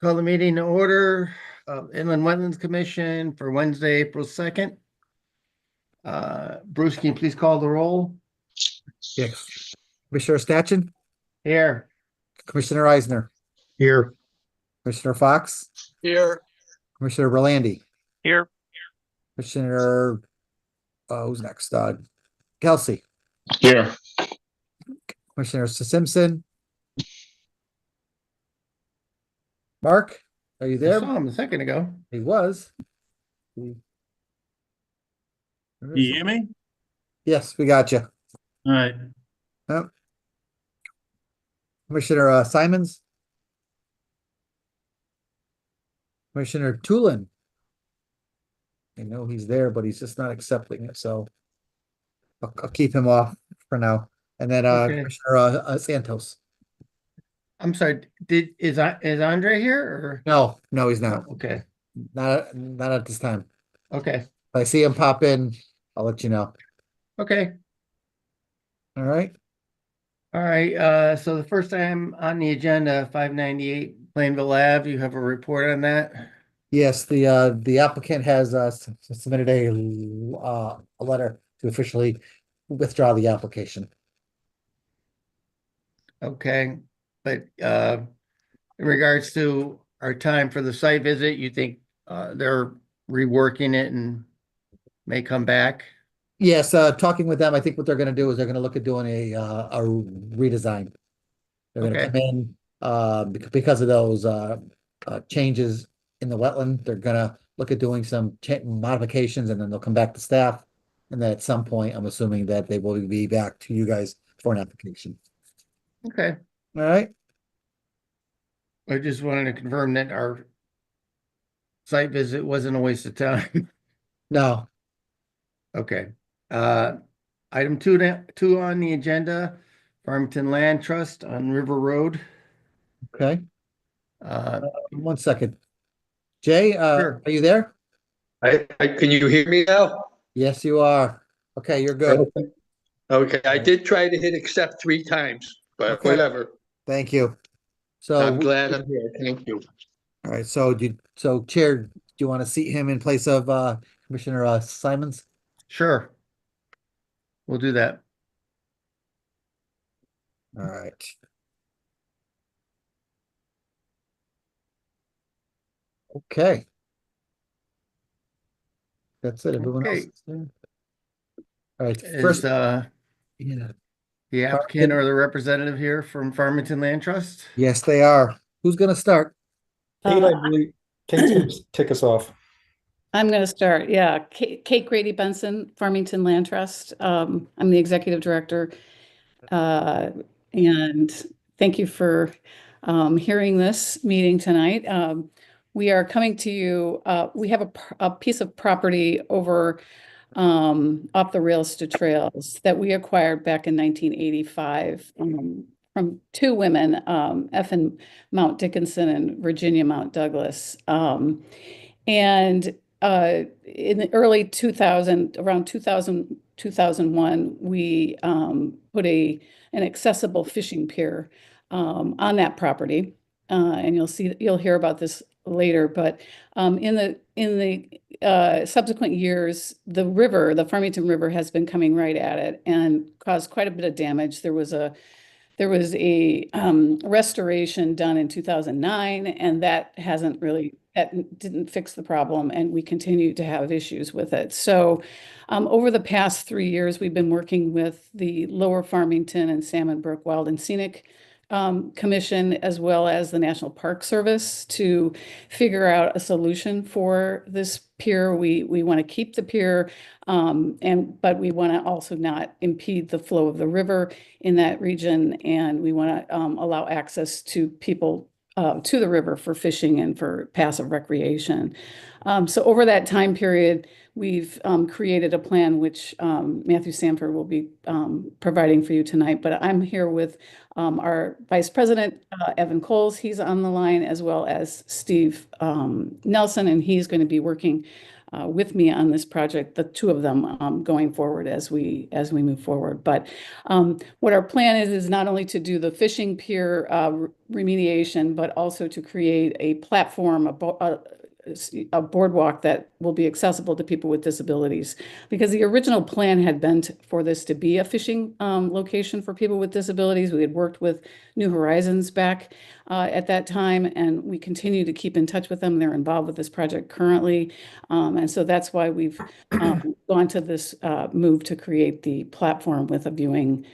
Call the meeting to order of Inland Wetlands Commission for Wednesday, April 2nd. Bruce, can you please call the roll? Yes. Commissioner Stachin, Here. Commissioner Eisner, Here. Commissioner Fox, Here. Commissioner Berlandi, Here. Commissioner, who's next? Kelsey, Here. Commissioner Simpson. Mark, are you I there? saw him a second ago. He was. You hear me? Yes, we got you. All right. Yep. Commissioner Simons, Commissioner Tulin. I know he's there, but he's just not accepting it, so I'll keep him off for now. And then Okay. Commissioner Santos. I'm sorry, is Andre here No, he's or? not. Oh, okay, Not at this time. okay, If I see him pop in, I'll let you know. okay. All right. All right, so the first item on the agenda, 598 Plainville Ave, you have a report on that? Yes, the applicant has submitted a letter to officially withdraw the application. Okay, but in regards to our time for the site visit, you think they're reworking it and may come back? Yes, talking with them, I think what they're gonna do is they're gonna look at doing a redesign. They're gonna Okay. come in, because of those changes in the wetland, they're gonna look at doing some modifications, and then they'll come back to staff. And then at some point, I'm assuming that they will be back to you guys for an application. Okay, All right, I just wanted to confirm that our site visit wasn't a waste of time. no, Okay, item two on the agenda, Farmington Land Trust on River Road. okay, Uh, 1 second. Jay, Sure. are you there? Can you hear me now? Yes, you are. Okay, you're good. Okay, I did try to hit accept 3 times, but Okay. whatever. Thank you. So, I'm glad I'm here. Thank you. all right, so Chair, do you want to seat him in place of Commissioner Simons? Sure. We'll do that. All right. Okay. That's it. Everyone else Okay. is there? All right, Is first, the yeah, applicant or the representative here from Farmington Land Trust? yes, they are. Who's gonna start? Kate, I believe, Kate's going to kick us off. I'm going to start. Yeah. Kate Grady Benson, Farmington Land Trust. I'm the executive director. And thank you for hearing this meeting tonight. We are coming to you. We have a piece of property over off the Railston Trails that we acquired back in 1985 from two women, F. Mount Dickinson and Virginia Mount Douglas. And in the early 2000, around 2000, 2001, we put an accessible fishing pier on that property. And you'll hear about this later, but in the subsequent years, the Farmington River has been coming right at it and caused quite a bit of damage. There was a restoration done in 2009, and that didn't fix the problem, and we continue to have issues with it. So over the past 3 years, we've been working with the Lower Farmington and Salmon Brook Wild and Scenic Commission, as well as the National Park Service, to figure out a solution for this pier. We want to keep the pier, but we want to also not impede the flow of the river in that region, and we want to allow access to people to the river for fishing and for passive recreation. So over that time period, we've created a plan which Matthew Sanford will be providing for you tonight. But I'm here with our Vice President, Evan Coles. He's on the line, as well as Steve Nelson, and he's going to be working with me on this project, the two of them going forward as we move forward. But what our plan is not only to do the fishing pier remediation, but also to create a platform, a boardwalk that will be accessible to people with disabilities. Because the original plan had been for this to be a fishing location for people with disabilities. We had worked with New Horizons back at that time, and we continue to keep in touch with them. They're involved with this project currently. And so that's why we've gone to this move to create the platform with a viewing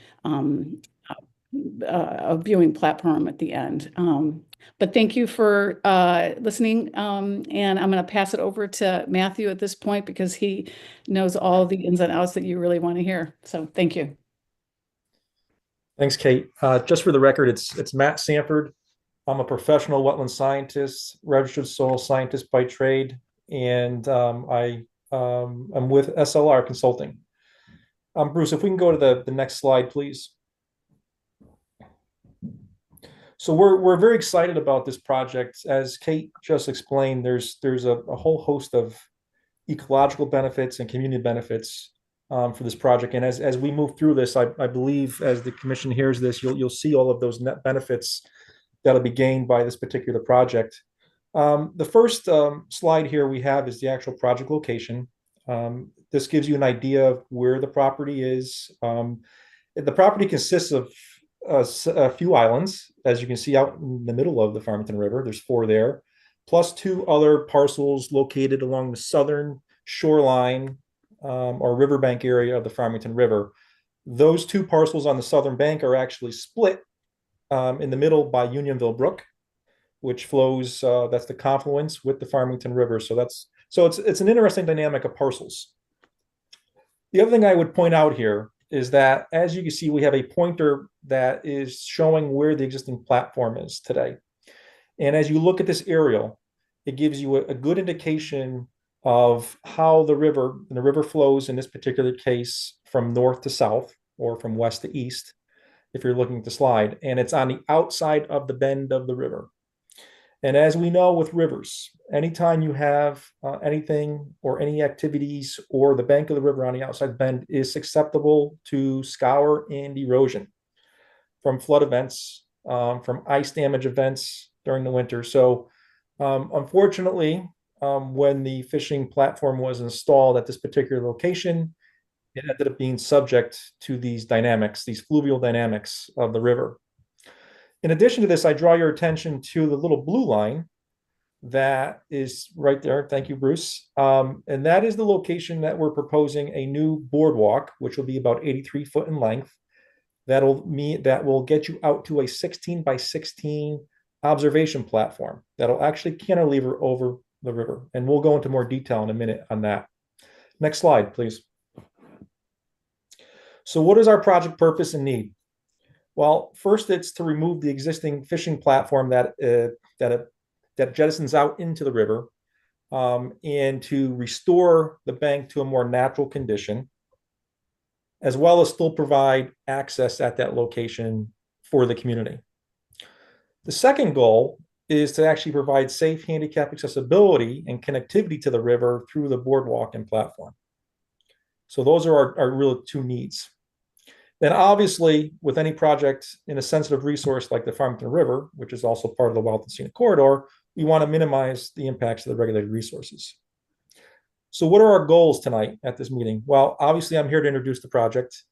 platform at the end. But thank you for listening. And I'm going to pass it over to Matthew at this point because he knows all the ins and outs that you really want to hear. So thank you. Thanks, Kate. Just for the record, it's Matt Sanford. I'm a professional wetland scientist, registered soil scientist by trade, and I'm with SLR Consulting. Bruce, if we can go to the next slide, please. So we're very excited about this project. As Kate just explained, there's a whole host of ecological benefits and community benefits for this project. And as we move through this, I believe as the commission hears this, you'll see all of those net benefits that'll be gained by this particular project. The first slide here we have is the actual project location. This gives you an idea of where the property is. The property consists of a few islands, as you can see out in the middle of the Farmington River. There's 4 there, plus 2 other parcels located along the southern shoreline or riverbank area of the Farmington River. Those 2 parcels on the southern bank are actually split in the middle by Unionville Brook, which flows, that's the confluence with the Farmington River. So it's an interesting dynamic of parcels. The other thing I would point out here is that, as you can see, we have a pointer that is showing where the existing platform is today. And as you look at this aerial, it gives you a good indication of how the river flows in this particular case from north to south or from west to east, if you're looking at the slide, and it's on the outside of the bend of the river. And as we know with rivers, anytime you have anything or any activities or the bank of the river on the outside bend is susceptible to scour and erosion from flood events, from ice damage events during the winter. So unfortunately, when the fishing platform was installed at this particular location, it ended up being subject to these dynamics, these fluvial dynamics of the river. In addition to this, I draw your attention to the little blue line that is right there. Thank you, Bruce. And that is the location that we're proposing a new boardwalk, which will be about 83 foot in length. That will get you out to a 16 by 16 observation platform that'll actually cantilever over the river. And we'll go into more detail in a minute on that. Next slide, please. So what is our project purpose and need? Well, first, it's to remove the existing fishing platform that jettisons out into the river and to restore the bank to a more natural condition, as well as still provide access at that location for the community. The second goal is to actually provide safe handicap accessibility and connectivity to the river through the boardwalk and platform. So those are our real 2 needs. Then obviously, with any project in a sensitive resource like the Farmington River, which is also part of the Wildwood Scenic Corridor, we want to minimize the impacts of the regulated resources. So what are our goals tonight at this meeting? Well, obviously, I'm here to introduce the project.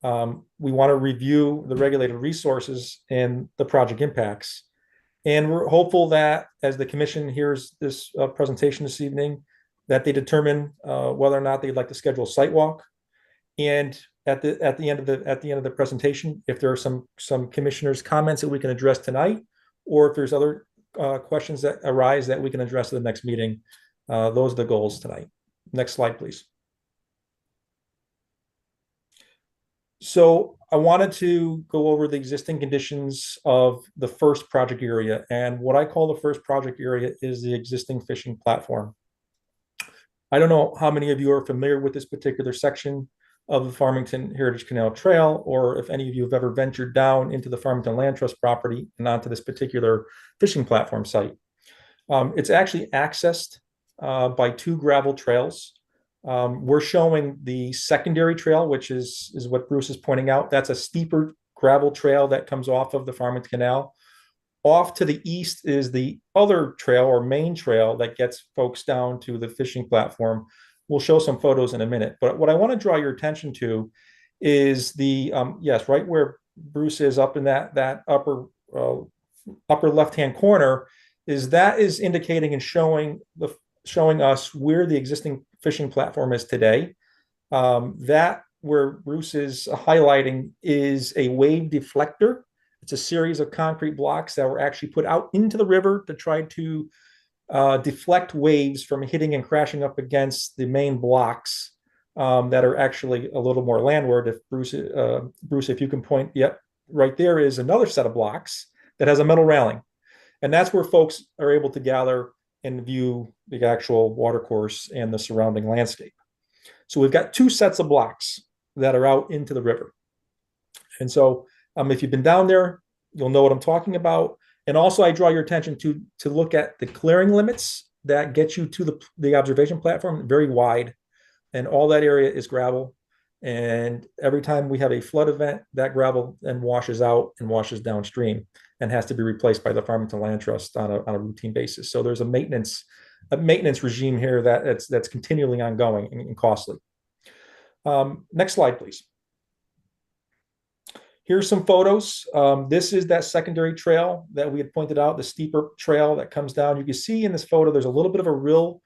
We want to review the regulated resources and the project impacts. And we're hopeful that as the commission hears this presentation this evening, that they determine whether or not they'd like to schedule a site walk. And at the end of the presentation, if there are some commissioners' comments that we can address tonight, or if there's other questions that arise that we can address at the next meeting, those are the goals tonight. Next slide, please. So I wanted to go over the existing conditions of the first project area, and what I call the first project area is the existing fishing platform. I don't know how many of you are familiar with this particular section of the Farmington Heritage Canal Trail, or if any of you have ever ventured down into the Farmington Land Trust property and onto this particular fishing platform site. It's actually accessed by two gravel trails. We're showing the secondary trail, which is what Bruce is pointing out. That's a steeper gravel trail that comes off of the Farmington Canal. Off to the east is the other trail or main trail that gets folks down to the fishing platform. We'll show some photos in a minute, but what I want to draw your attention to is the yes, right where Bruce is up in that upper left-hand corner, is indicating and showing us where the existing fishing platform is today. That where Bruce is highlighting is a wave deflector. It's a series of concrete blocks that were actually put out into the river to try to deflect waves from hitting and crashing up against the main blocks that are actually a little more landward. If Bruce, if you can point, yep, right there is another set of blocks that has a metal railing. And that's where folks are able to gather and view the actual watercourse and the surrounding landscape. So we've got two sets of blocks that are out into the river. And so if you've been down there, you'll know what I'm talking about. And also I draw your attention to look at the clearing limits that get you to the observation platform, very wide. And all that area is gravel. And every time we have a flood event, that gravel then washes out and washes downstream and has to be replaced by the Farmington Land Trust on a routine basis. So there's a maintenance regime here that's continually ongoing and costly. Next slide, please. Here's some photos. This is that secondary trail that we had pointed out, the steeper trail that comes down. You can see in this photo, there's a little bit of a rill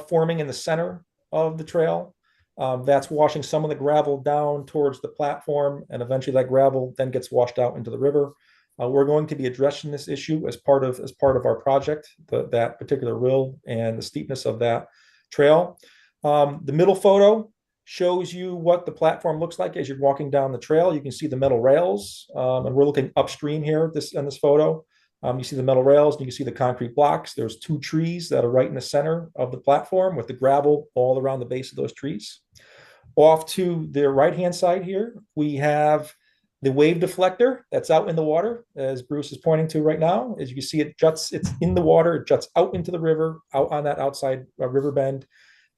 forming in the center of the trail. That's washing some of the gravel down towards the platform, and eventually that gravel then gets washed out into the river. We're going to be addressing this issue as part of our project, that particular rill and the steepness of that trail. The middle photo shows you what the platform looks like as you're walking down the trail. You can see the metal rails, and we're looking upstream here in this photo. You see the metal rails, and you can see the concrete blocks. There's two trees that are right in the center of the platform with the gravel all around the base of those trees. Off to the right-hand side here, we have the wave deflector that's out in the water, as Bruce is pointing to right now. As you can see, it's in the water, it juts out into the river, out on that outside river bend.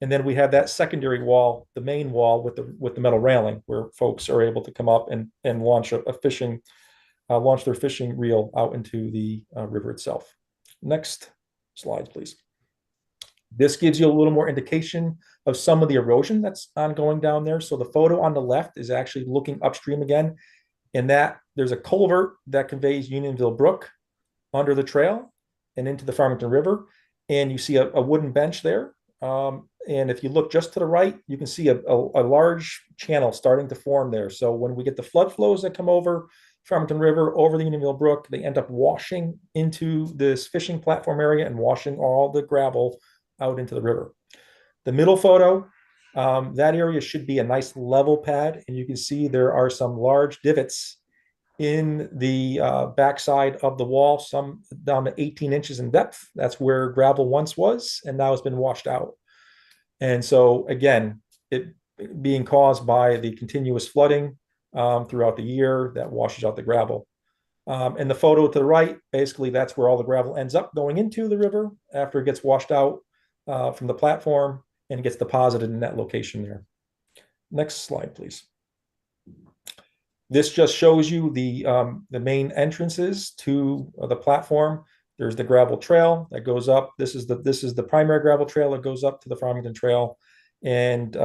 And then we have that secondary wall, the main wall with the metal railing, where folks are able to come up and launch launch their fishing reel out into the river itself. Next slide, please. This gives you a little more indication of some of the erosion that's ongoing down there. So the photo on the left is actually looking upstream again, and that there's a culvert that conveys Unionville Brook under the trail and into the Farmington River. And you see a wooden bench there. And if you look just to the right, you can see a large channel starting to form there. So when we get the flood flows that come over Farmington River, over the Unionville Brook, they end up washing into this fishing platform area and washing all the gravel out into the river. The middle photo, that area should be a nice level pad, and you can see there are some large divots in the backside of the wall, some down to 18 inches in depth. That's where gravel once was, and now it's been washed out. And so again, it being caused by the continuous flooding throughout the year that washes out the gravel. And the photo to the right, basically that's where all the gravel ends up going into the river after it gets washed out from the platform and gets deposited in that location there. Next slide, please. This just shows you the main entrances to the platform. There's the gravel trail that goes up. This is the primary gravel trail that goes up to the Farmington Trail and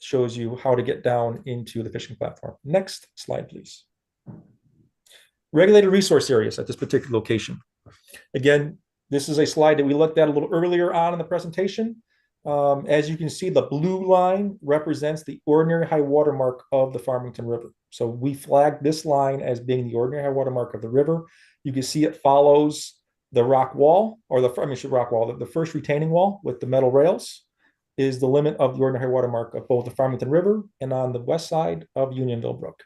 shows you how to get down into the fishing platform. Next slide, please. Regulated resource areas at this particular location. Again, this is a slide that we looked at a little earlier on in the presentation. As you can see, the blue line represents the ordinary high water mark of the Farmington River. So we flagged this line as being the ordinary high water mark of the river. You can see it follows the rock wall, or the first retaining wall with the metal rails is the limit of the ordinary high water mark of both the Farmington River and on the west side of Unionville Brook.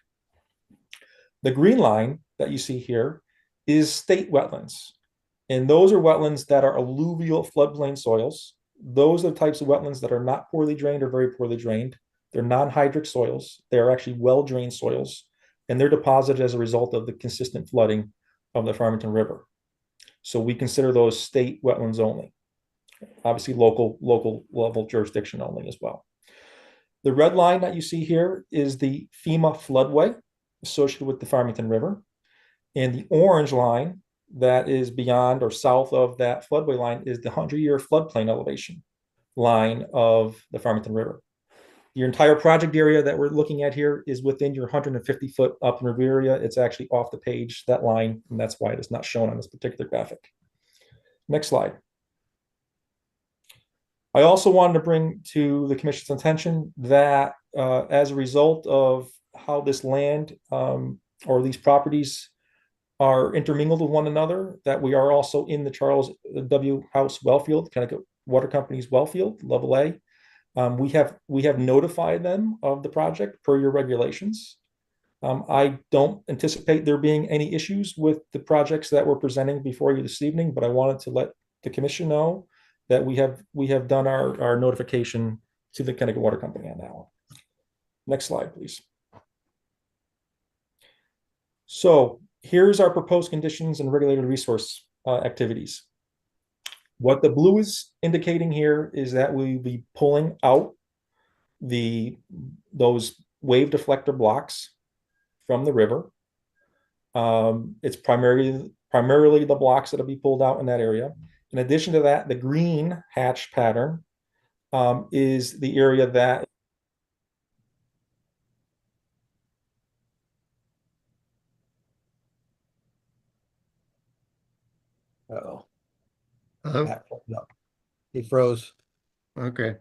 The green line that you see here is state wetlands. And those are wetlands that are alluvial floodplain soils. Those are the types of wetlands that are not poorly drained or very poorly drained. They're non-hydric soils. They're actually well-drained soils, and they're deposited as a result of the consistent flooding of the Farmington River. So we consider those state wetlands only. Obviously, local level jurisdiction only as well. The red line that you see here is the FEMA floodway associated with the Farmington River. And the orange line that is beyond or south of that floodway line is the 100-year floodplain elevation line of the Farmington River. Your entire project area that we're looking at here is within your 150-foot upland review area. It's actually off the page, that line, and that's why it is not shown on this particular graphic. Next slide. I also wanted to bring to the commission's attention that as a result of how this land or these properties are intermingled with one another, that we are also in the Charles W. House Wellfield, Connecticut Water Company's wellfield, level A. We have notified them of the project per your regulations. I don't anticipate there being any issues with the projects that we're presenting before you this evening, but I wanted to let the commission know that we have done our notification to the Connecticut Water Company on that one. Next slide, please. So here's our proposed conditions and regulated resource activities. What the blue is indicating here is that we'll be pulling out those wave deflector blocks from the river. It's primarily the blocks that'll be pulled out in that area. In addition to that, the green hatch pattern is the area that Uh-oh. Hello? Matt pulled up. He froze. Okay,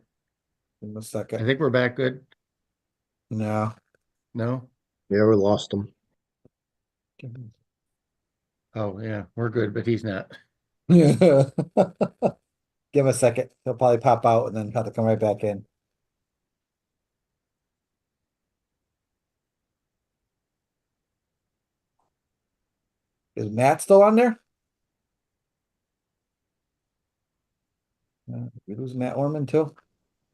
Give him a I second. think we're back good. No. No? Yeah, we lost them. Oh, yeah, we're good, but he's not. Give him a second. He'll probably pop out and then have to come right back in. Is Matt still on there? We lose Matt Orman too?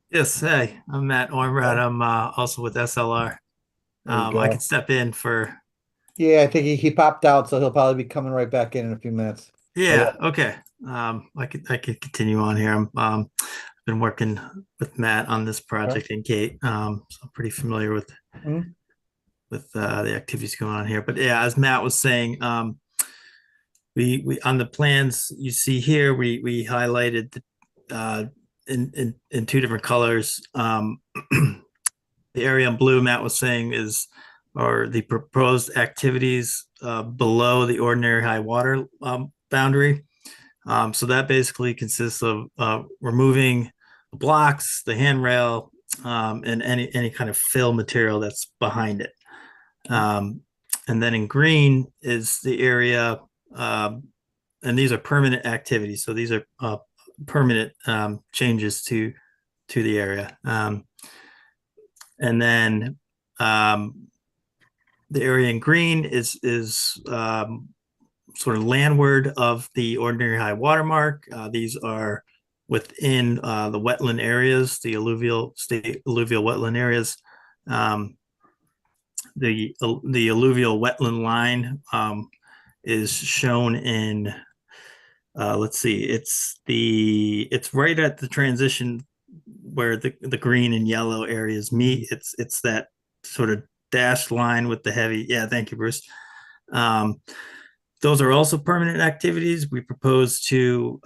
Yes, hey, I'm Matt Ormrod. I'm also with SLR. There you I go. could step in for, Yeah, I think he popped out, so he'll probably be coming right back in a few minutes. yeah, okay. I could continue on here. I've been working with Matt on this project and Kate, so I'm pretty familiar with Mhm. the activities going on here. But yeah, as Matt was saying, we on the plans you see here, we highlighted in two different colors. The area in blue, Matt was saying, are the proposed activities below the ordinary high water boundary. So that basically consists of removing the blocks, the handrail, and any kind of fill material that's behind it. And then in green is the area, and these are permanent activities. So these are permanent changes to the area. And then the area in green is sort of landward of the ordinary high water mark. These are within the wetland areas, the state alluvial wetland areas. The alluvial wetland line is shown in, let's see, it's right at the transition where the green and yellow areas meet. It's that sort of dashed line with the heavy. Yeah, thank you, Bruce. Those are also permanent activities. We propose to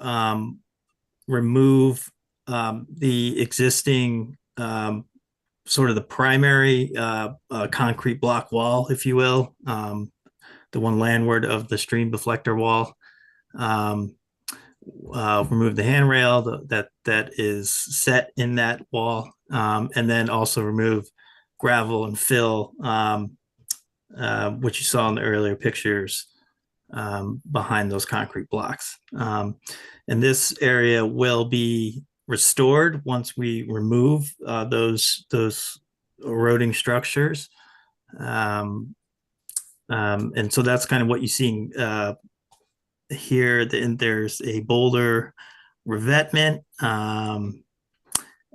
remove the existing sort of the primary concrete block wall, if you will, the one landward of the stream deflector wall. Remove the handrail that is set in that wall, and then also remove gravel and fill, which you saw in the earlier pictures, behind those concrete blocks. And this area will be restored once we remove those eroding structures. And so that's kind of what you're seeing here. There's a boulder revetment.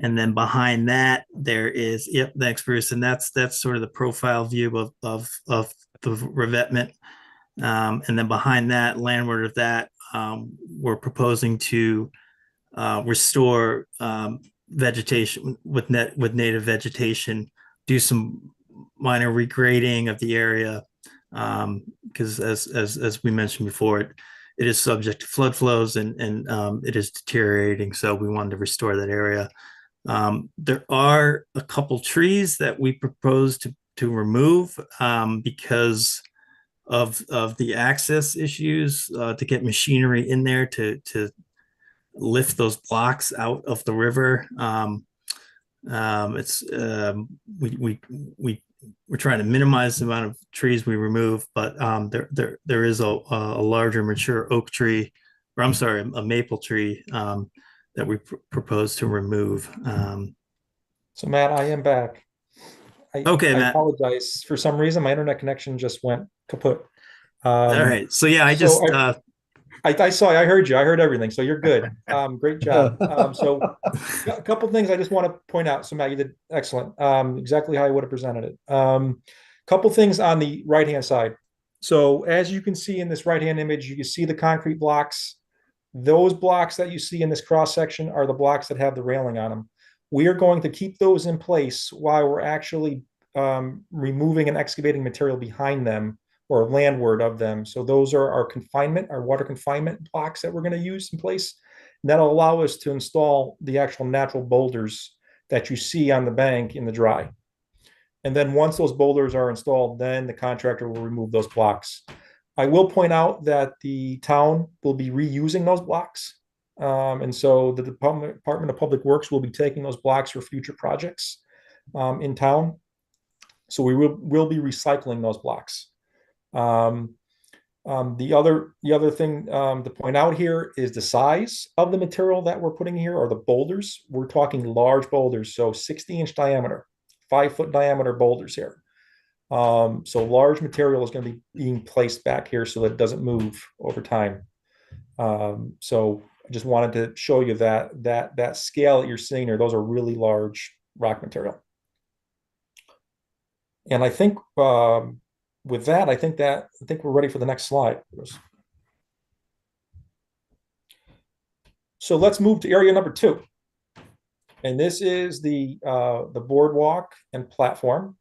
And then behind that, there is, yep, thanks, Bruce. And that's sort of the profile view of the revetment. And then behind that, landward of that, we're proposing to restore vegetation with native vegetation, do some minor regrading of the area, because as we mentioned before, it is subject to flood flows and it is deteriorating. So we wanted to restore that area. There are a couple trees that we propose to remove because of the access issues, to get machinery in there to lift those blocks out of the river. It's we're trying to minimize the amount of trees we remove, but there is a larger mature oak tree, or I'm sorry, a maple tree, that we propose to remove. So Matt, I am back. Okay, I Matt. apologize. For some reason, my internet connection just went kaput. All right. So yeah, I so just I heard you. I heard everything. So you're good. Great job. So a couple things I just want to point out. So Matt, you did excellent. Exactly how I would have presented it. Couple things on the right-hand side. So as you can see in this right-hand image, you can see the concrete blocks. Those blocks that you see in this cross section are the blocks that have the railing on them. We are going to keep those in place while we're actually removing and excavating material behind them or landward of them. So those are our confinement, our water confinement blocks that we're going to use in place. And that'll allow us to install the actual natural boulders that you see on the bank in the dry. And then once those boulders are installed, then the contractor will remove those blocks. I will point out that the town will be reusing those blocks. And so the Department of Public Works will be taking those blocks for future projects in town. So we will be recycling those blocks. The other thing to point out here is the size of the material that we're putting here, or the boulders. We're talking large boulders, so 60-inch diameter, 5-foot diameter boulders here. So large material is going to be being placed back here so that it doesn't move over time. So I just wanted to show you that scale that you're seeing here. Those are really large rock material. And I think with that, I think we're ready for the next slide. So let's move to area number 2. And this is the boardwalk and platform.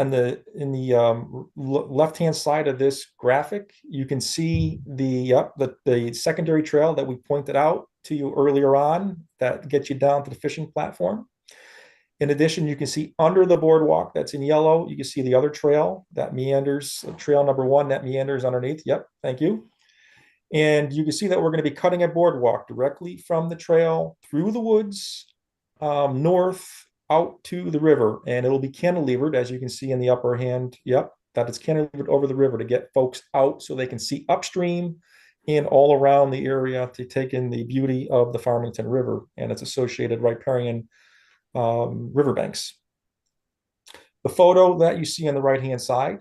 And in the left-hand side of this graphic, you can see the secondary trail that we pointed out to you earlier on that gets you down to the fishing platform. In addition, you can see under the boardwalk that's in yellow, you can see the other trail that meanders, trail number 1 that meanders underneath. Yep, thank you. And you can see that we're going to be cutting a boardwalk directly from the trail through the woods, north out to the river, and it'll be cantilevered, as you can see in the upper hand. Yep, that it's cantilevered over the river to get folks out so they can see upstream and all around the area to take in the beauty of the Farmington River and its associated riparian riverbanks. The photo that you see on the right-hand side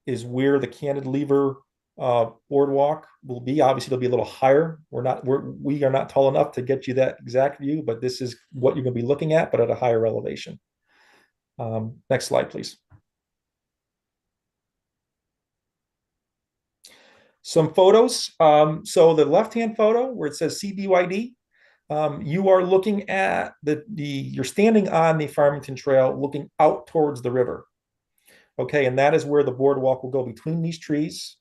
is where the cantilever boardwalk will be. Obviously, it'll be a little higher. We are not tall enough to get you that exact view, but this is what you're going to be looking at, but at a higher elevation. Next slide, please. Some photos. So the left-hand photo where it says CBYD, you are looking at you're standing on the Farmington Trail looking out towards the river. Okay, and that is where the boardwalk will go between these trees.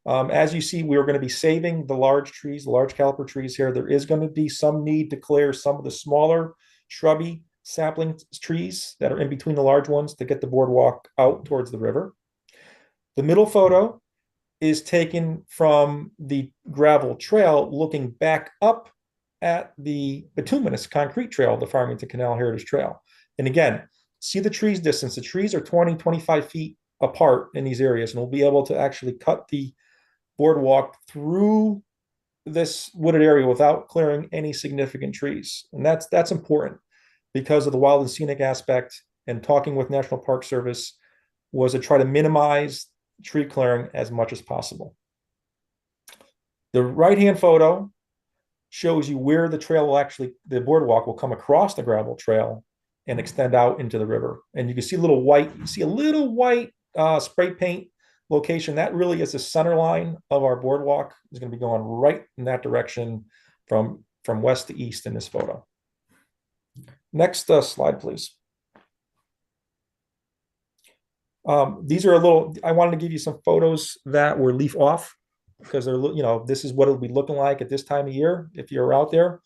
As you see, we are going to be saving the large trees, the large caliper trees here. There is going to be some need to clear some of the smaller shrubby sapling trees that are in between the large ones to get the boardwalk out towards the river. The middle photo is taken from the gravel trail looking back up at the bituminous concrete trail, the Farmington Canal Heritage Trail. And again, see the trees distance. The trees are 20, 25 feet apart in these areas, and we'll be able to actually cut the boardwalk through this wooded area without clearing any significant trees. And that's important because of the wild and scenic aspect, and talking with National Park Service was to try to minimize tree clearing as much as possible. The right-hand photo shows you where the trail will the boardwalk will come across the gravel trail and extend out into the river. And you can see a little white spray paint location. That really is the center line of our boardwalk. Is going to be going right in that direction from from west to east in this photo. Next slide, please. These are I wanted to give you some photos that were leaf off because they're, this is what it'll be looking like at this time of year if you're out there.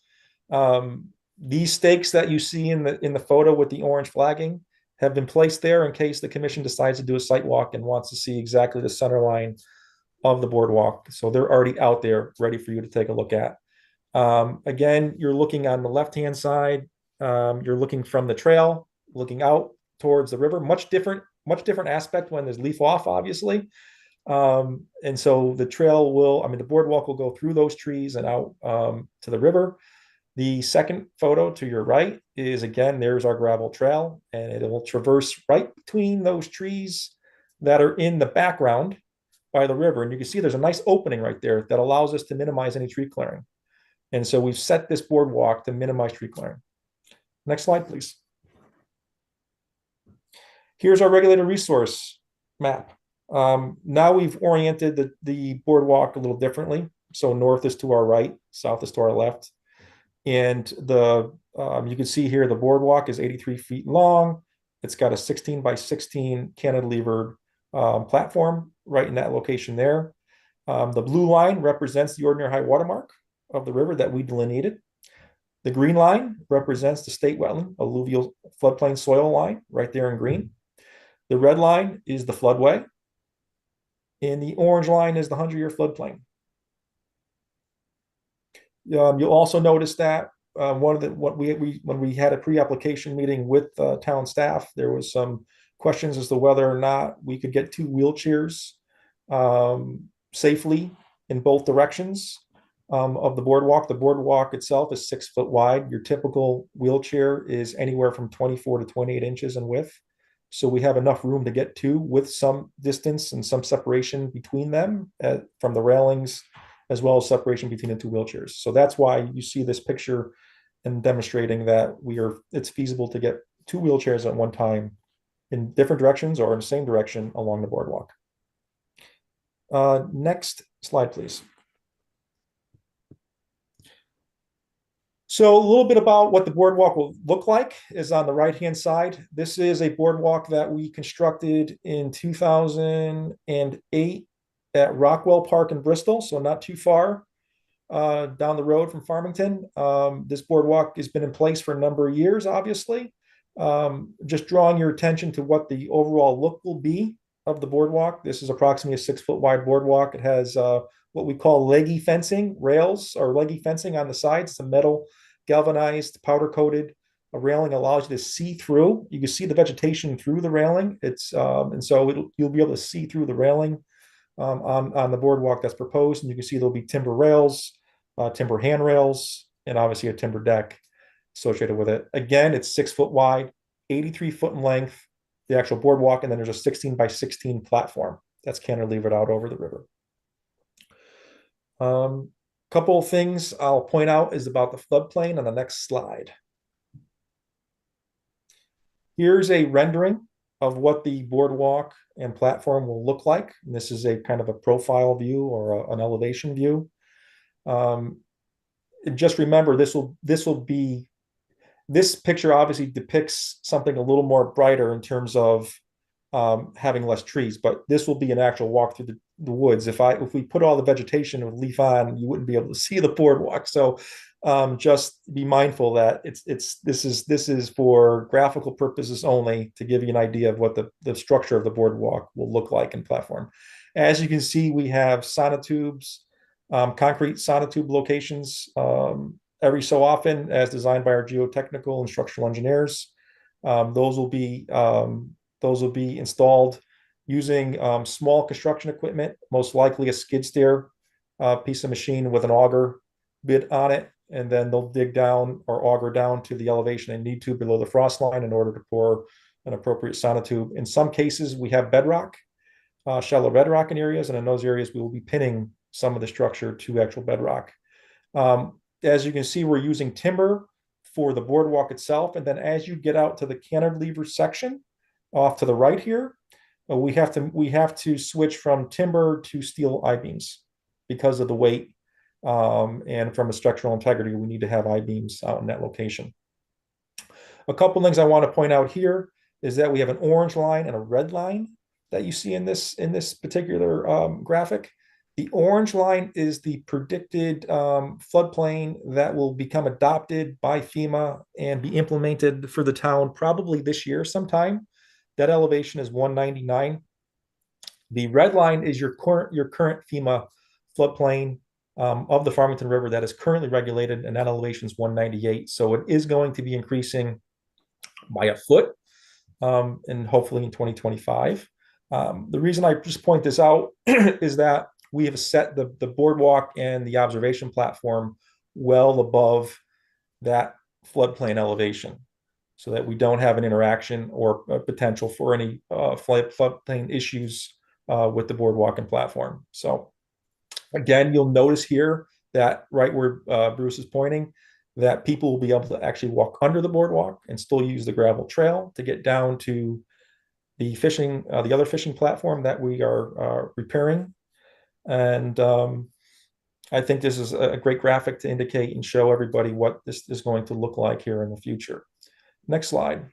These stakes that you see in the photo with the orange flagging have been placed there in case the commission decides to do a site walk and wants to see exactly the center line of the boardwalk. So they're already out there ready for you to take a look at. Again, you're looking on the left-hand side. You're looking from the trail, looking out towards the river. Much different aspect when there's leaf off, obviously. And so the the boardwalk will go through those trees and out to the river. The second photo to your right is, again, there's our gravel trail, and it will traverse right between those trees that are in the background by the river. And you can see there's a nice opening right there that allows us to minimize any tree clearing. And so we've set this boardwalk to minimize tree clearing. Next slide, please. Here's our regulated resource map. Now we've oriented the boardwalk a little differently. So north is to our right, south is to our left. And you can see here the boardwalk is 83 feet long. It's got a 16 by 16 cantilevered platform right in that location there. The blue line represents the ordinary high water mark of the river that we delineated. The green line represents the state wetland alluvial floodplain soil line right there in green. The red line is the floodway, and the orange line is the 100-year floodplain. You'll also notice that when we had a pre-application meeting with town staff, there was some questions as to whether or not we could get 2 wheelchairs safely in both directions of the boardwalk. The boardwalk itself is 6 foot wide. Your typical wheelchair is anywhere from 24 to 28 inches in width. So we have enough room to get 2 with some distance and some separation between them from the railings, as well as separation between the 2 wheelchairs. So that's why you see this picture and demonstrating that it's feasible to get 2 wheelchairs at one time in different directions or in the same direction along the boardwalk. Next slide, please. So a little bit about what the boardwalk will look like is on the right-hand side. This is a boardwalk that we constructed in 2008 at Rockwell Park in Bristol, so not too far down the road from Farmington. This boardwalk has been in place for a number of years, obviously. Just drawing your attention to what the overall look will be of the boardwalk. This is approximately a 6 foot wide boardwalk. It has what we call leggy fencing, rails or leggy fencing on the sides. It's a metal galvanized, powder coated. A railing allows you to see through. You can see the vegetation through the railing. And so you'll be able to see through the railing on the boardwalk that's proposed. And you can see there'll be timber rails, timber handrails, and obviously a timber deck associated with it. Again, it's 6 foot wide, 83 foot in length, the actual boardwalk, and then there's a 16 by 16 platform that's cantilevered out over the river. Couple of things I'll point out is about the floodplain on the next slide. Here's a rendering of what the boardwalk and platform will look like. And this is a kind of a profile view or an elevation view. Just remember, this picture obviously depicts something a little more brighter in terms of having less trees, but this will be an actual walk through the woods. If we put all the vegetation with leaf on, you wouldn't be able to see the boardwalk. So just be mindful that this is for graphical purposes only to give you an idea of what the structure of the boardwalk will look like in platform. As you can see, we have sonotubes, concrete sonotube locations every so often as designed by our geotechnical and structural engineers. Those will be installed using small construction equipment, most likely a skid steer piece of machine with an auger bit on it, and then they'll dig down or auger down to the elevation they need to below the frost line in order to pour an appropriate sonotube. In some cases, we have bedrock, shallow bedrock in areas, and in those areas, we will be pinning some of the structure to actual bedrock. As you can see, we're using timber for the boardwalk itself, and then as you get out to the cantilever section off to the right here, we have to switch from timber to steel I-beams because of the weight And from a structural integrity, we need to have I-beams out in that location. A couple things I want to point out here is that we have an orange line and a red line that you see in this particular graphic. The orange line is the predicted floodplain that will become adopted by FEMA and be implemented for the town probably this year sometime. That elevation is 199. The red line is your current FEMA floodplain of the Farmington River that is currently regulated, and that elevation is 198. So it is going to be increasing by a foot, and hopefully in 2025. The reason I just point this out is that we have set the boardwalk and the observation platform well above that floodplain elevation, so that we don't have an interaction or a potential for any floodplain issues with the boardwalk and platform. So again, you'll notice here that right where Bruce is pointing, that people will be able to actually walk under the boardwalk and still use the gravel trail to get down to the fishing, the other fishing platform that we are repairing. And I think this is a great graphic to indicate and show everybody what this is going to look like here in the future. Next slide.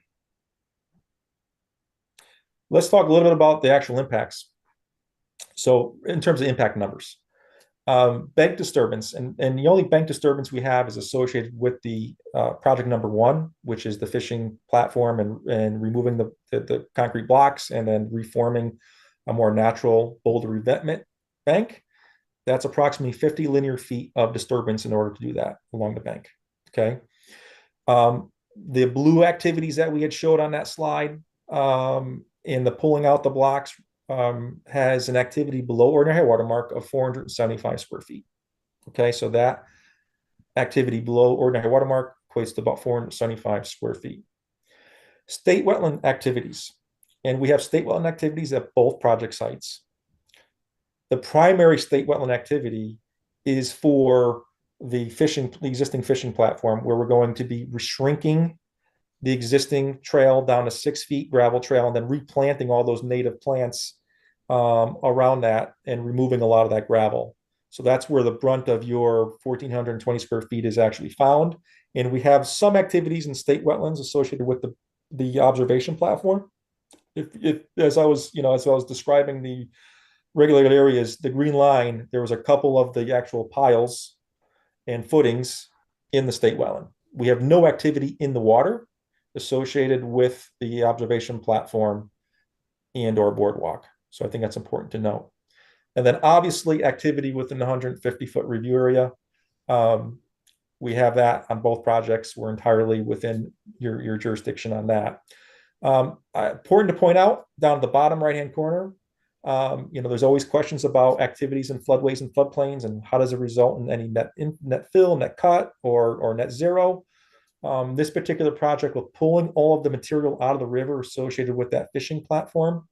Let's talk a little bit about the actual impacts. So in terms of impact numbers, bank disturbance, and the only bank disturbance we have is associated with the project number 1, which is the fishing platform and removing the concrete blocks and then reforming a more natural boulder revetment bank. That's approximately 50 linear feet of disturbance in order to do that along the bank. Okay. The blue activities that we had showed on that slide in the pulling out the blocks has an activity below ordinary high water mark of 475 square feet. Okay, so that activity below ordinary high water mark equates to about 475 square feet. State wetland activities, and we have state wetland activities at both project sites. The primary state wetland activity is for the existing fishing platform, where we're going to be shrinking the existing trail down to 6 feet gravel trail and then replanting all those native plants around that and removing a lot of that gravel. So that's where the brunt of your 1,420 square feet is actually found. And we have some activities in state wetlands associated with the observation platform. As I was describing the regulated areas, the green line, there was a couple of the actual piles and footings in the state wetland. We have no activity in the water associated with the observation platform and or boardwalk. So I think that's important to note. And then obviously activity within the 150-foot review area. We have that on both projects. We're entirely within your jurisdiction on that. Important to point out down at the bottom right-hand corner, there's always questions about activities in floodways and floodplains and how does it result in any net fill, net cut, or net zero. This particular project, with pulling all of the material out of the river associated with that fishing platform,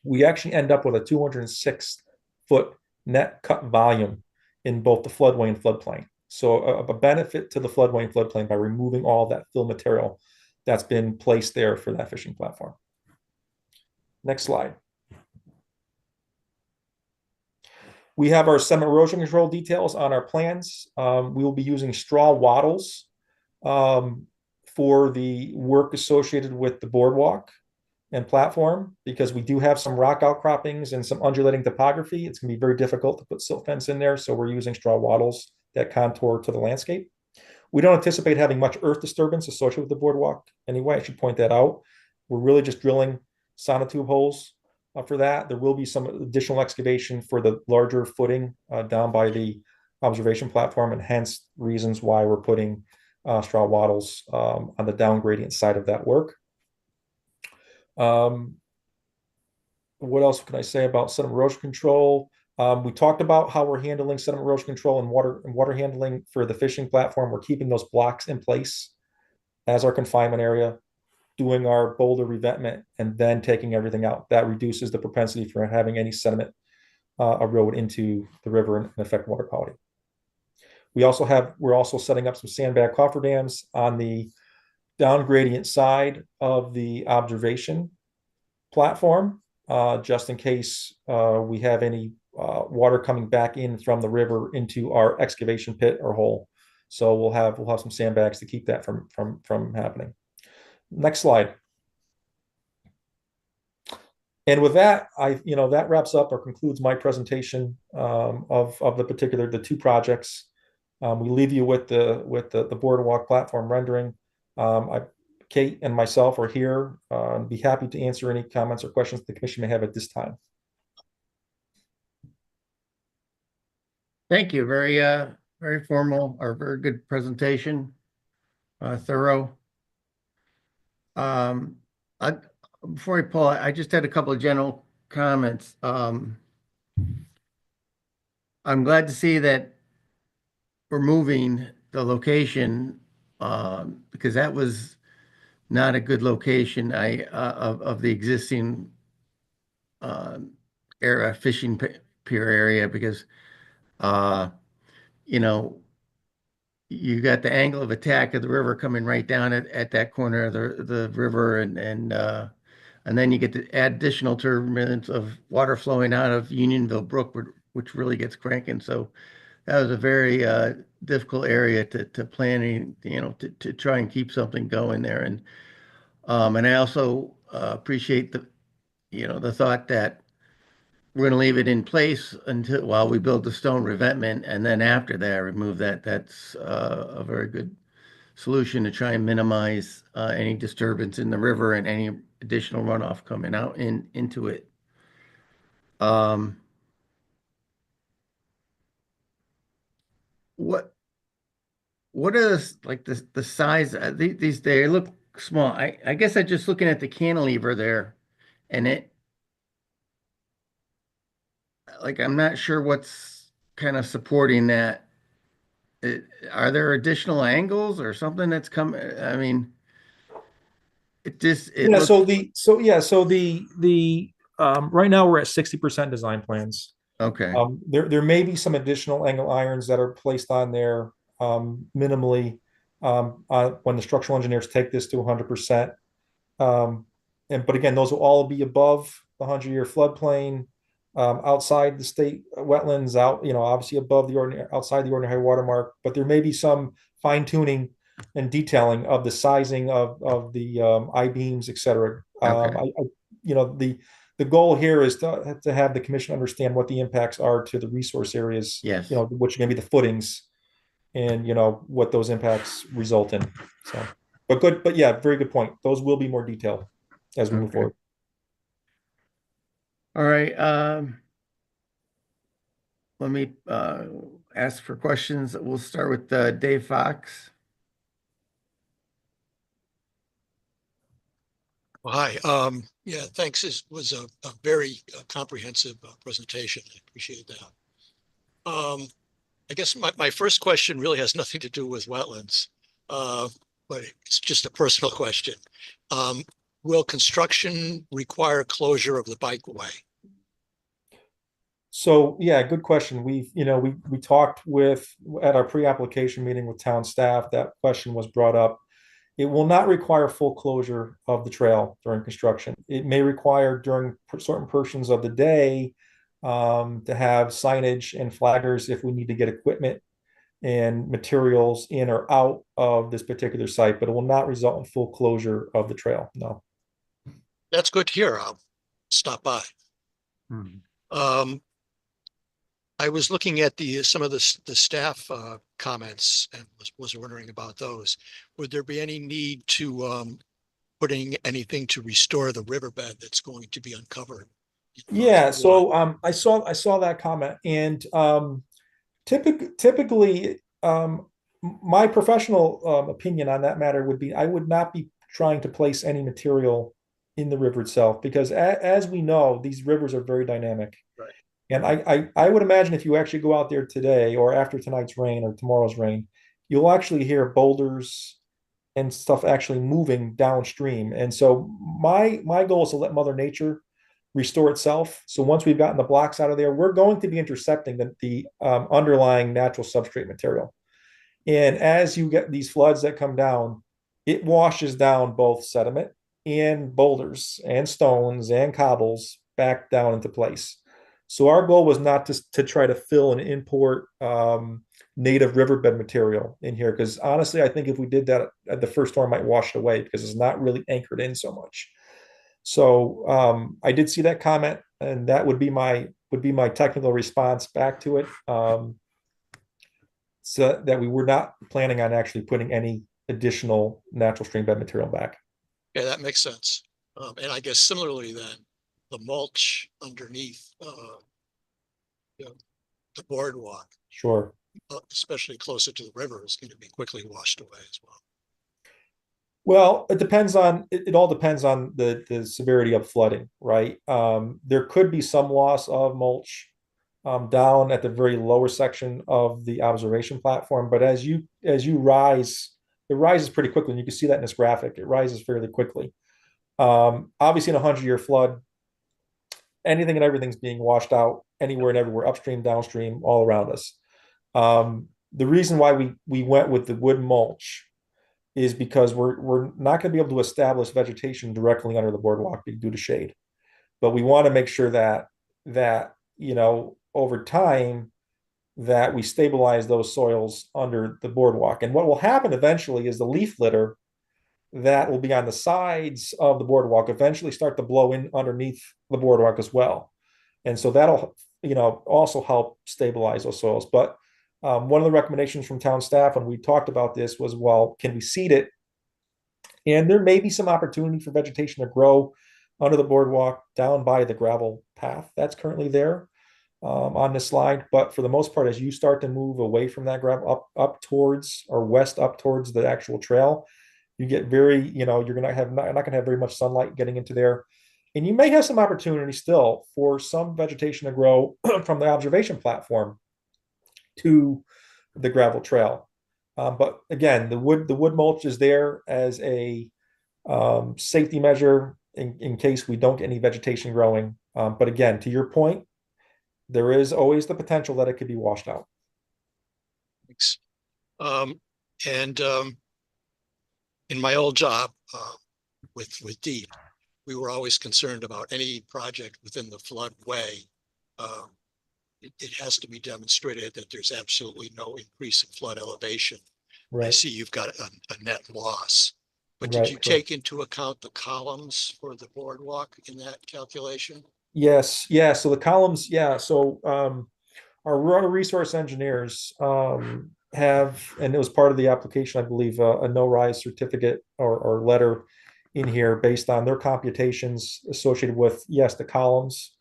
we actually end up with a 206-foot net cut volume in both the floodway and floodplain. So a benefit to the floodway and floodplain by removing all that fill material that's been placed there for that fishing platform. Next slide. We have our sediment erosion control details on our plans. We will be using straw wattles for the work associated with the boardwalk and platform, because we do have some rock outcroppings and some undulating topography. It's going to be very difficult to put silt fence in there, so we're using straw wattles that contour to the landscape. We don't anticipate having much earth disturbance associated with the boardwalk anyway. I should point that out. We're really just drilling sonotube holes for that. There will be some additional excavation for the larger footing down by the observation platform, and hence reasons why we're putting straw wattles on the down gradient side of that work. What else can I say about sediment erosion control? We talked about how we're handling sediment erosion control and water handling for the fishing platform. We're keeping those blocks in place as our confinement area, doing our boulder revetment, and then taking everything out. That reduces the propensity for having any sediment erode into the river and affect water quality. We're also setting up some sandbag cofferdams on the down gradient side of the observation platform, just in case we have any water coming back in from the river into our excavation pit or hole. So we'll have some sandbags to keep that from happening. Next slide. And with that, that wraps up or concludes my presentation of the two projects. We leave you with the boardwalk platform rendering. Kate and myself are here. Be happy to answer any comments or questions the commission may have at this time. Thank you. Very formal or very good presentation. Thorough. I, before I pull, I just had a couple of general comments. I'm glad to see that we're moving the location, because that was not a good location, of the existing, area, pier area, because, you know, you got the angle of attack of the river coming right down at that corner of the river, and then you get to add additional turbulence of water flowing out of Unionville Brook, which really gets cranking. So that was a very difficult area to planning, to try and keep something going there. And I also appreciate the thought that we're going to leave it in place while we build the stone revetment, and then after that, remove that. That's a very good solution to try and minimize any disturbance in the river and any additional runoff coming out into it. What is like the size? These they look small. I guess I'm just looking at the cantilever there, and I'm not sure what's kind of supporting that. Are there additional angles or something that's coming? I mean, it Yeah. looks Right now we're at 60% design plans. okay. There may be some additional angle irons that are placed on there minimally when the structural engineers take this to 100%. But again, those will all be above the 100-year floodplain, outside the state wetlands, obviously above outside the ordinary high water mark. But there may be some fine tuning and detailing of the sizing of the I-beams, et cetera. Okay. The goal here is to have the commission understand what the impacts are to the resource areas. Yes. Which are going to be the footings, and what those impacts result in. So, but yeah, very good point. Those will be more detailed as we move Okay. forward. All right. Let me ask for questions. We'll start with Dave Fox. Well, hi. Yeah, thanks. This was a very comprehensive presentation. I appreciate that. I guess my first question really has nothing to do with wetlands, but it's just a personal question. Will construction require closure of the bikeway? So yeah, good question. We talked at our pre-application meeting with town staff. That question was brought up. It will not require full closure of the trail during construction. It may require during certain portions of the day to have signage and flaggers if we need to get equipment and materials in or out of this particular site, but it will not result in full closure of the trail. No. That's good to hear. I'll stop by. I was looking at some of the staff comments and was wondering about those. Would there be any need to putting anything to restore the riverbed that's going to be uncovered? Yeah, so I saw that comment, and typically my professional opinion on that matter would be I would not be trying to place any material in the river itself, because as we know, these rivers are very dynamic. Right. And I would imagine if you actually go out there today or after tonight's rain or tomorrow's rain, you'll actually hear boulders and stuff actually moving downstream. And so my goal is to let Mother Nature restore itself. So once we've gotten the blocks out of there, we're going to be intersecting the underlying natural substrate material. And as you get these floods that come down, it washes down both sediment and boulders and stones and cobbles back down into place. So our goal was not to try to fill and import native riverbed material in here, because honestly, I think if we did that, the first storm might wash it away because it's not really anchored in so much. So I did see that comment, and that would be my technical response back to it. So that we were not planning on actually putting any additional natural stream bed material back. Yeah, that makes sense. And I guess similarly then, the mulch underneath you know, the boardwalk, Sure. especially closer to the river, is going to be quickly washed away as well. Well, it all depends on the severity of flooding, right? There could be some loss of mulch down at the very lower section of the observation platform, but as you rise, it rises pretty quickly, and you can see that in this graphic. It rises fairly quickly. Obviously, in a 100-year flood, anything and everything's being washed out anywhere and everywhere, upstream, downstream, all around us. The reason why we went with the wood mulch is because we're not going to be able to establish vegetation directly under the boardwalk due to shade, but we want to make sure that over time that we stabilize those soils under the boardwalk. And what will happen eventually is the leaf litter that will be on the sides of the boardwalk eventually start to blow in underneath the boardwalk as well. And so that'll, also help stabilize those soils. But one of the recommendations from town staff when we talked about this was, well, can we seed it? And there may be some opportunity for vegetation to grow under the boardwalk down by the gravel path that's currently there on this slide. But for the most part, as you start to move away from that gravel up towards or west up towards the actual trail, you get very, you're not going to have very much sunlight getting into there. And you may have some opportunity still for some vegetation to grow from the observation platform to the gravel trail. But again, the wood mulch is there as a safety measure in case we don't get any vegetation growing. But again, to your point, there is always the potential that it could be washed out. Thanks. And in my old job with DEEP, we were always concerned about any project within the floodway. It has to be demonstrated that there's absolutely no increase in flood elevation. I see you've got a net loss, but did you take into account the columns for the boardwalk in that calculation? Yes, yeah. So the columns, yeah. So our water resource engineers have, and it was part of the application, I believe, a no-rise certificate or letter in here based on their computations associated with, yes, the columns,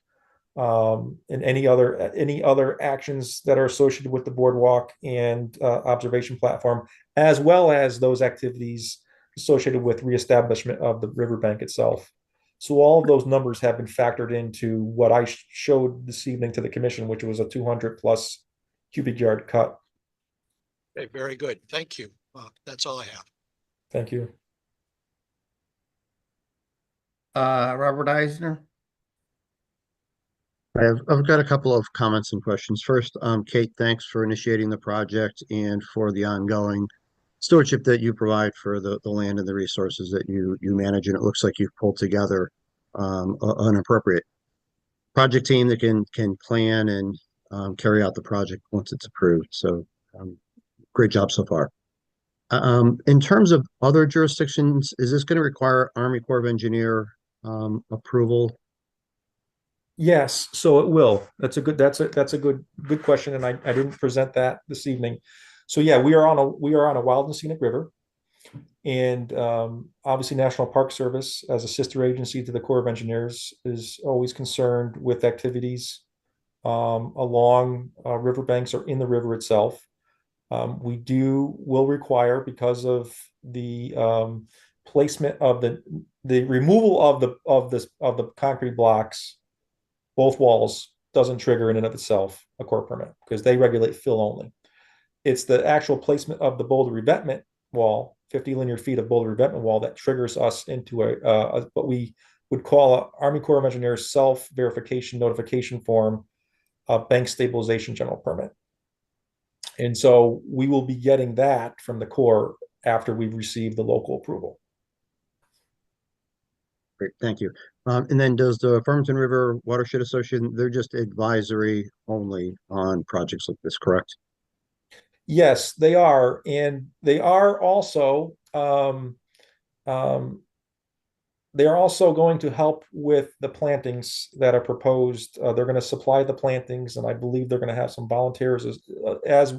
and any other actions that are associated with the boardwalk and observation platform, as well as those activities associated with reestablishment of the riverbank itself. So all of those numbers have been factored into what I showed this evening to the commission, which was a 200 plus cubic yard cut. Okay, very good. Thank you. That's all I have. Thank you. Robert Eisner. I've got a couple of comments and questions. First, Kate, thanks for initiating the project and for the ongoing stewardship that you provide for the land and the resources that you manage. And it looks like you've pulled together an appropriate project team that can plan and carry out the project once it's approved. So great job so far. In terms of other jurisdictions, is this going to require Army Corps of Engineer approval? Yes, so it will. That's a good question, and I didn't present that this evening. So yeah, we are on a wild and scenic river, and obviously National Park Service, as a sister agency to the Corps of Engineers, is always concerned with activities along riverbanks or in the river itself. We will require, because of the placement of the removal of the concrete blocks, both walls doesn't trigger in and of itself a Corps permit because they regulate fill only. It's the actual placement of the boulder revetment wall, 50 linear feet of boulder revetment wall, that triggers us into what we would call a Army Corps of Engineers self-verification notification form, bank stabilization general permit. And so we will be getting that from the Corps after we've received the local approval. Great, thank you. And then does the Farmington River Watershed Association, they're just advisory only on projects like this, correct? Yes, they are, and they are also um, they are also going to help with the plantings that are proposed. They're going to supply the plantings, and I believe they're going to have some volunteers as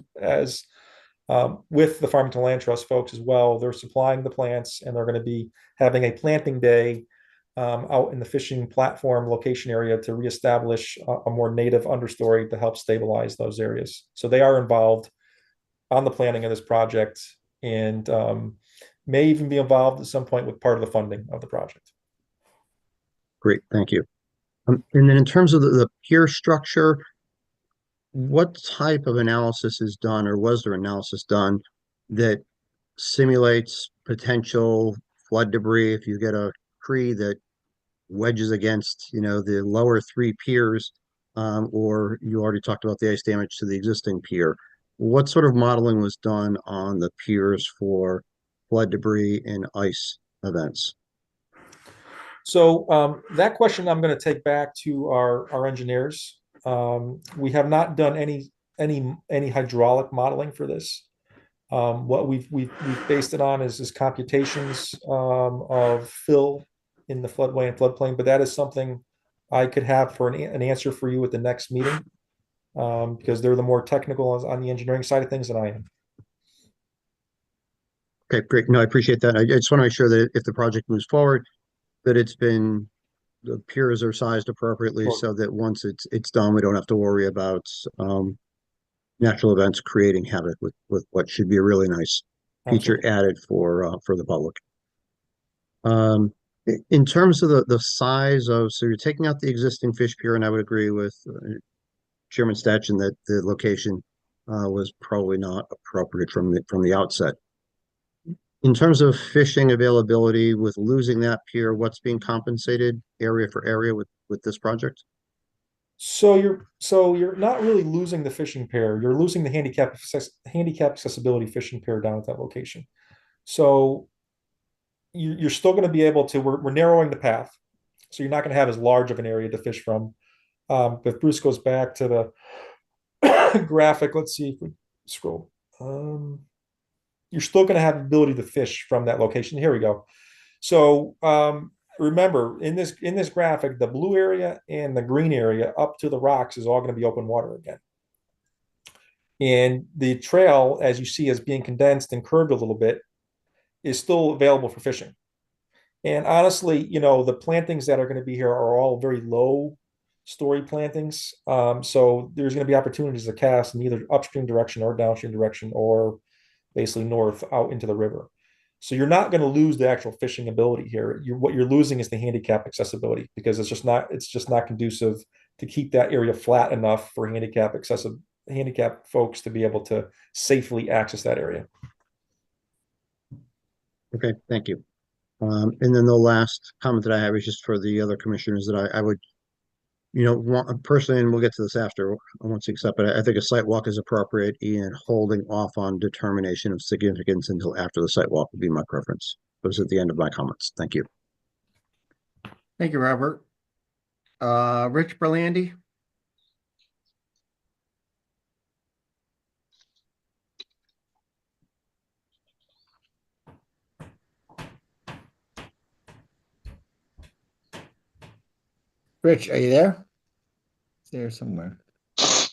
with the Farmington Land Trust folks as well. They're supplying the plants, and they're going to be having a planting day out in the fishing platform location area to reestablish a more native understory to help stabilize those areas. So they are involved on the planning of this project, and may even be involved at some point with part of the funding of the project. Great, thank you. And then in terms of the pier structure, what type of analysis is done, or was there analysis done that simulates potential flood debris if you get a tree that wedges against, the lower three piers, or you already talked about the ice damage to the existing pier. What sort of modeling was done on the piers for flood debris and ice events? So that question I'm going to take back to our engineers. We have not done any hydraulic modeling for this. What we've based it on is computations of fill in the floodway and floodplain, but that is something I could have for an answer for you at the next meeting, because they're the more technical on the engineering side of things than I am. Okay, great. No, I appreciate that. I just want to make sure that if the project moves forward, that the piers are sized appropriately Sure. so that once it's done, we don't have to worry about natural events creating havoc with what should be a really nice feature Absolutely. added for the public. In terms of the size of, so you're taking out the existing fish pier, and I would agree with Chairman Stetchen that the location was probably not appropriate from the outset. In terms of fishing availability, with losing that pier, what's being compensated area for area with this project? So you're not really losing the fishing pier. You're losing the handicap accessibility fishing pier down at that location. So you're still going to be able to. We're narrowing the path, so you're not going to have as large of an area to fish from. If Bruce goes back to the graphic, let's see if we scroll. You're still going to have the ability to fish from that location. Here we go. So remember, in this graphic, the blue area and the green area up to the rocks is all going to be open water again. And the trail, as you see, as being condensed and curved a little bit, is still available for fishing. And honestly, the plantings that are going to be here are all very low story plantings. So there's going to be opportunities to cast in either upstream direction or downstream direction, or basically north out into the river. So you're not going to lose the actual fishing ability here. What you're losing is the handicap accessibility, because it's just not conducive to keep that area flat enough for handicap folks to be able to safely access that area. Okay, thank you. And then the last comment that I have is just for the other commissioners that I would, want personally, and we'll get to this after once accept, but I think a site walk is appropriate, and holding off on determination of significance until after the site walk would be my preference. Those are the end of my comments. Thank you. Thank you, Robert. Rich Berlandy? Rich, are you there? He's there somewhere. All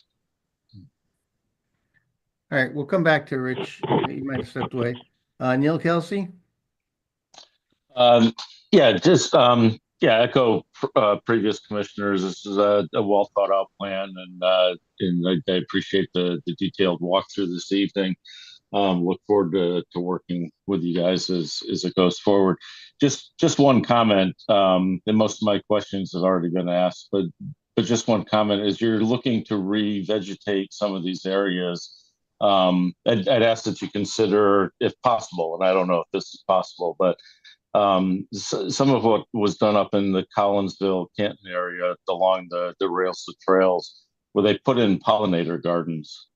right, we'll come back to Rich. You might have stepped away. Neil Kelsey? Yeah, just echo previous commissioners. This is a well thought out plan, and I appreciate the detailed walkthrough this evening. Look forward to working with you guys as it goes forward. Just one comment, and most of my questions have already been asked, but just one comment: as you're looking to revegetate some of these areas, I'd ask that you consider, if possible, and I don't know if this is possible, but some of what was done up in the Collinsville, Canton area along the rails to trails, where they put in pollinator gardens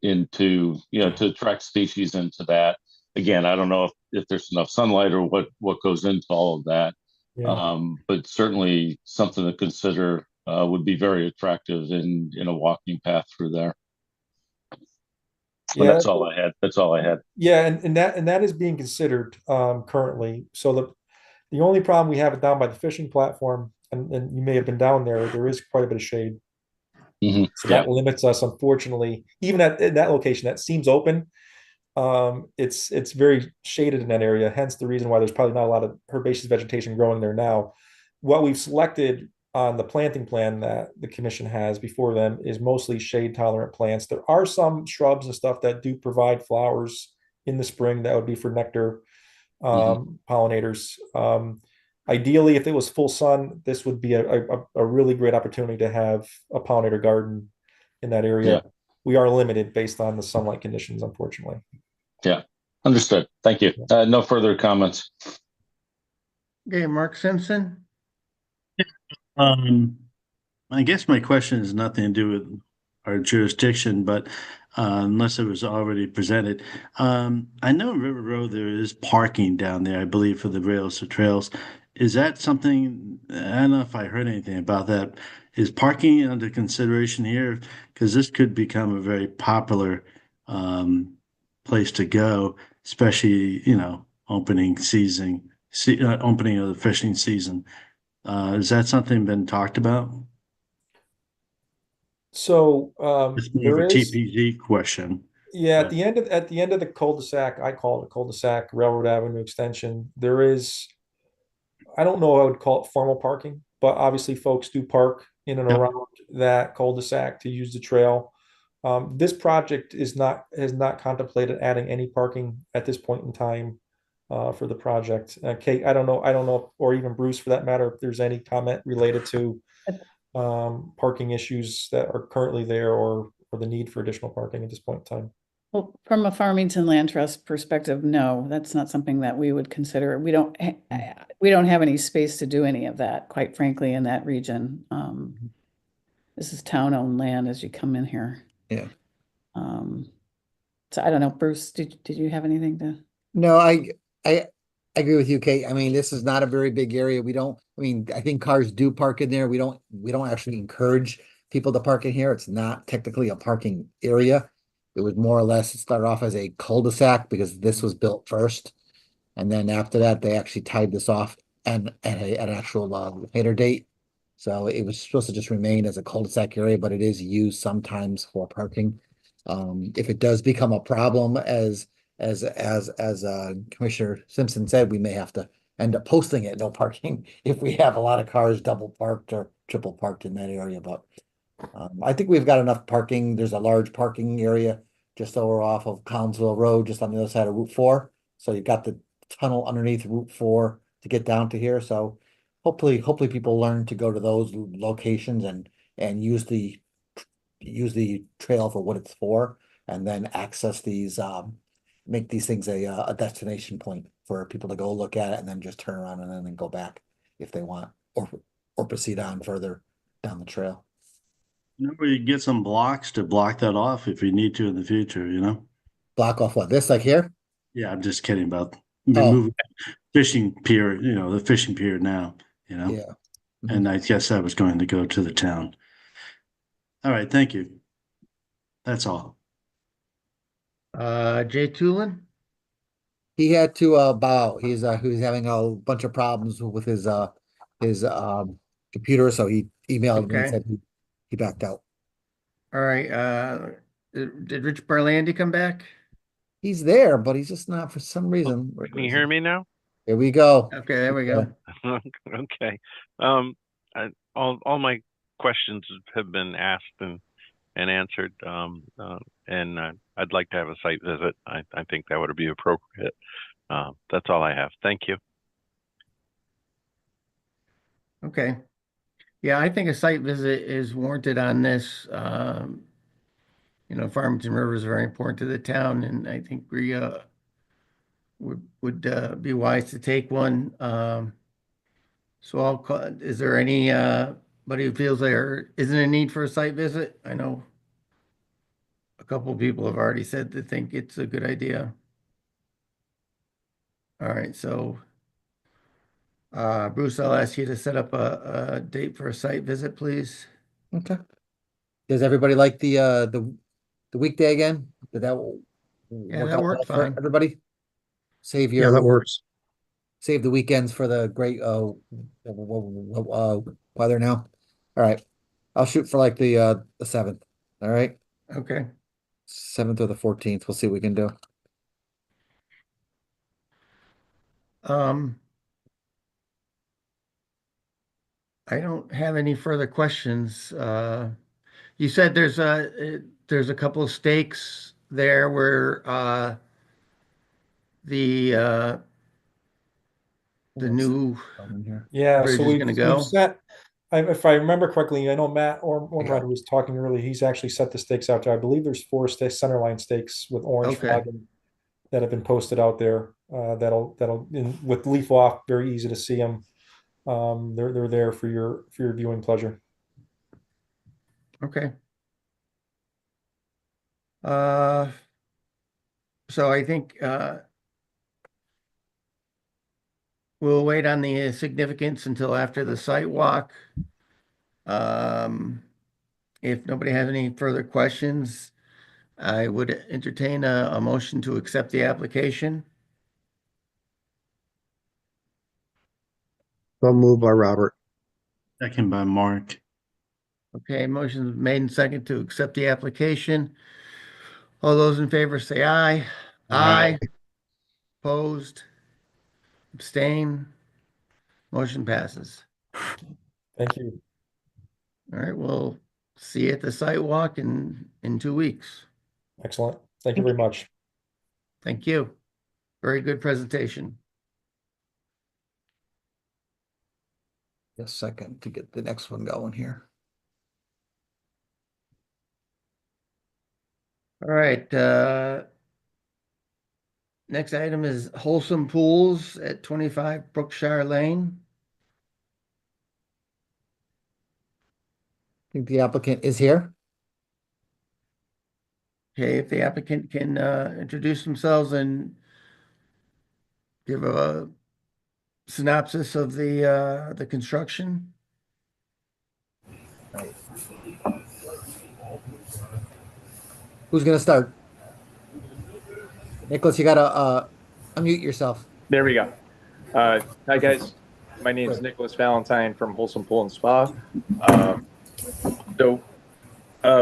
into, to attract species into that. Again, I don't know if there's enough sunlight or what goes into all of that. Yeah. But certainly something to consider, would be very attractive in a walking path through there. And Yeah. that's all I had. That's all I had. Yeah, and that is being considered currently. So the only problem we have it down by the fishing platform, and you may have been down there, there is quite a bit of shade. So Yeah. that limits us, unfortunately, even at that location that seems open. It's very shaded in that area, hence the reason why there's probably not a lot of herbaceous vegetation growing there now. What we've selected on the planting plan that the commission has before them is mostly shade tolerant plants. There are some shrubs and stuff that do provide flowers in the spring that would be for nectar pollinators. Ideally, if it was full sun, this would be a really great opportunity to have a pollinator garden in that area. Yeah. We are limited based on the sunlight conditions, unfortunately. Yeah. Understood. Thank you. No further comments. Okay, Mark Simpson. Um, I guess my question has nothing to do with our jurisdiction, but unless it was already presented, I know in River Road there is parking down there, I believe, for the rails or trails. Is that something? I don't know if I heard anything about that. Is parking under consideration here? Because this could become a very popular place to go, especially, opening season, opening of the fishing season. Is that something been talked about? So It's more of there a is, TPZ question, yeah, but at the end of the cul-de-sac, I call it a cul-de-sac, Railroad Avenue extension. There is, I don't know, I would call it formal parking, but obviously folks do park in and yep. around that cul-de-sac to use the trail. This project has not contemplated adding any parking at this point in time for the project. Kate, I don't know, or even Bruce for that matter, if there's any comment related to parking issues that are currently there or the need for additional parking at this point in time. Well, from a Farmington Land Trust perspective, no, that's not something that we would consider. We don't have any space to do any of that, quite frankly, in that region. This is town-owned land as you come in here. Yeah. So I don't know, Bruce, did you have anything to? No, I agree with you, Kate. I mean, this is not a very big area. I think cars do park in there. We don't actually encourage people to park in here. It's not technically a parking area. It was more or less, it started off as a cul-de-sac because this was built first. And then after that, they actually tied this off and at an actual later date. So it was supposed to just remain as a cul-de-sac area, but it is used sometimes for parking. If it does become a problem, as Commissioner Simpson said, we may have to end up posting it no parking if we have a lot of cars double parked or triple parked in that area. But I think we've got enough parking. There's a large parking area just over off of Collinsville Road, just on the other side of Route 4. So you've got the tunnel underneath Route 4 to get down to here. So hopefully people learn to go to those locations and use the trail for what it's for, and then access these make these things a destination point for people to go look at it and then just turn around and then go back if they want, or proceed on further down the trail. You get some blocks to block that off if you need to in the future. Block off what, this like here? Yeah, I'm just kidding about Oh, removing fishing pier, the fishing pier now. yeah. And I guess that was going to go to the town. All right, thank you. That's all. Jay Tulin. He had to bow out. He was having a bunch of problems with his computer, so he emailed me and Okay. said he backed out. All right. Did Rich Barlandi come back? He's there, but he's just not for some reason. Where Can you is hear he? me now? Here we go. Okay, there we go. Okay. All my questions have been asked and answered. And I'd like to have a site visit. I think that would be appropriate. That's all I have. Thank you. Okay. Yeah, I think a site visit is warranted on this. Farmington River is very important to the town, and I think we would be wise to take one. So I'll call, is there anybody who feels there isn't a need for a site visit? I know a couple of people have already said they think it's a good idea. All right, so Bruce, I'll ask you to set up a date for a site visit, please. Okay. Does everybody like the weekday again? Did that Yeah, work that out well worked for fine. everybody? Save Yeah, that your works. save the weekends for the great weather now. All right. I'll shoot for like the 7th. All right. Okay. 7th or the 14th. We'll see what we can do. Um, I don't have any further questions. You said there's a couple of stakes there where the uh, the new In here. Yeah, bridge so is going to we've go. set, if I remember correctly, I know Matt or Yeah. Ormrod was talking earlier, he's actually set the stakes out there. I believe there's 4 center line stakes with orange Okay. flagging that have been posted out there. With leaf off, very easy to see them. They're there for your viewing pleasure. Okay. Uh, so I think we'll wait on the significance until after the site walk. Um, if nobody has any further questions, I would entertain a motion to accept the application. So moved by Robert. Second by Mark. Okay, motion is made and second to accept the application. All those in favor say aye. Aye. Opposed? Abstain? Motion passes. Thank you. All right, we'll see you at the site walk in 2 weeks. Excellent. Thank you very much. Thank you. Very good presentation. Just a second to get the next one going here. All right, next item is Wholesome Pools at 25 Brookshire Lane. I think the applicant is here. Okay, if the applicant can introduce themselves and give a synopsis of the construction. Who's gonna start? Nicholas, you gotta unmute yourself. There we go. Hi guys, my name is Good. Nicholas Valentine from Wholesome Pool and Spa.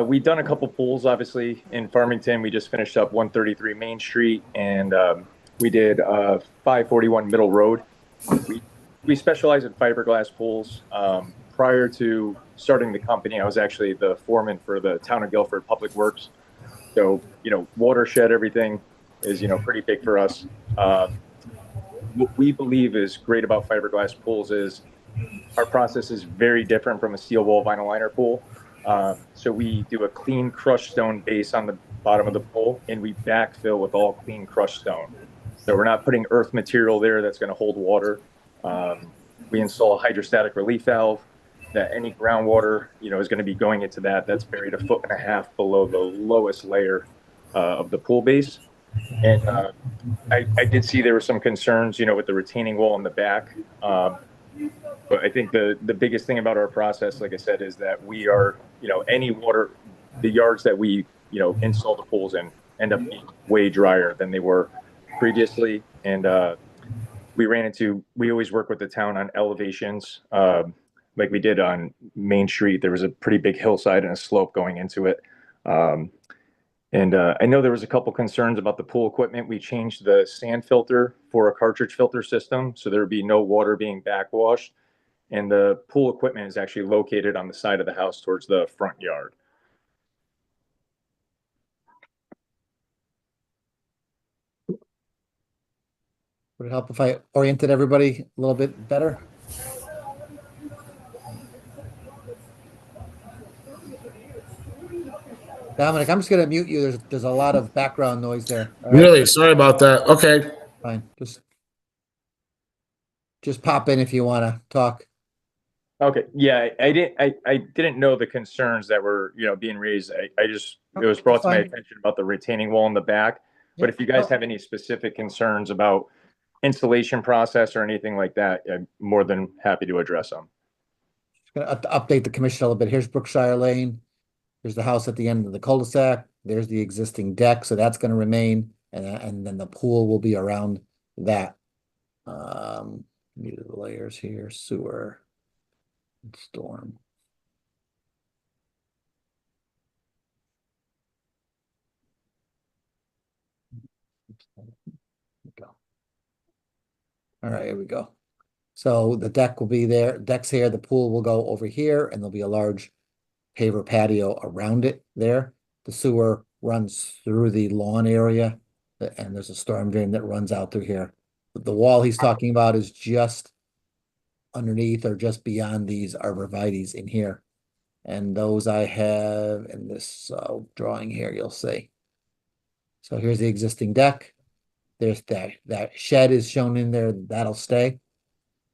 We've done a couple pools, obviously in Farmington. We just finished up 133 Main Street, and we did 541 Middle Road. We specialize in fiberglass pools. Prior to starting the company, I was actually the foreman for the town of Guilford Public Works. So watershed, everything is pretty big for us. What we believe is great about fiberglass pools is our process is very different from a steel wool vinyl liner pool. So we do a clean crushed stone base on the bottom of the pool, and we backfill with all clean crushed stone. So we're not putting earth material there that's going to hold water. We install a hydrostatic relief valve that any groundwater is going to be going into that. That's buried 1.5 feet below the lowest layer of the pool base. And I did see there were some concerns, with the retaining wall in the back. But I think the biggest thing about our process, like I said, is that we are, any water, the yards that we, install the pools in end up being way drier than they were previously. And we always work with the town on elevations. Like we did on Main Street, there was a pretty big hillside and a slope going into it. I know there was a couple concerns about the pool equipment. We changed the sand filter for a cartridge filter system, so there would be no water being backwashed. And the pool equipment is actually located on the side of the house towards the front yard. Would it help if I oriented everybody a little bit better? Dominic, I'm just gonna mute you. There's a lot of background noise there. All right, Really? Sorry about that. Okay. fine. Just pop in if you wanna talk. Okay. Yeah, I didn't know the concerns that were being raised. I just it was brought to my Fine. attention about the retaining wall in the back. But if you guys have any specific concerns about installation process or anything like that, I'm more than happy to address them. Gonna update the commission a little bit. Here's Brookshire Lane. Here's the house at the end of the cul-de-sac. There's the existing deck, so that's gonna remain, and then the pool will be around that. Need the layers here, sewer, storm. Go. All right, here we go. So the deck will be there, deck's here, the pool will go over here, and there'll be a large paver patio around it there. The sewer runs through the lawn area, and there's a storm drain that runs out through here. The wall he's talking about is just underneath or just beyond these arborvitaes in here. And those I have in this drawing here, you'll see. So here's the existing deck. There's that shed is shown in there, that'll stay.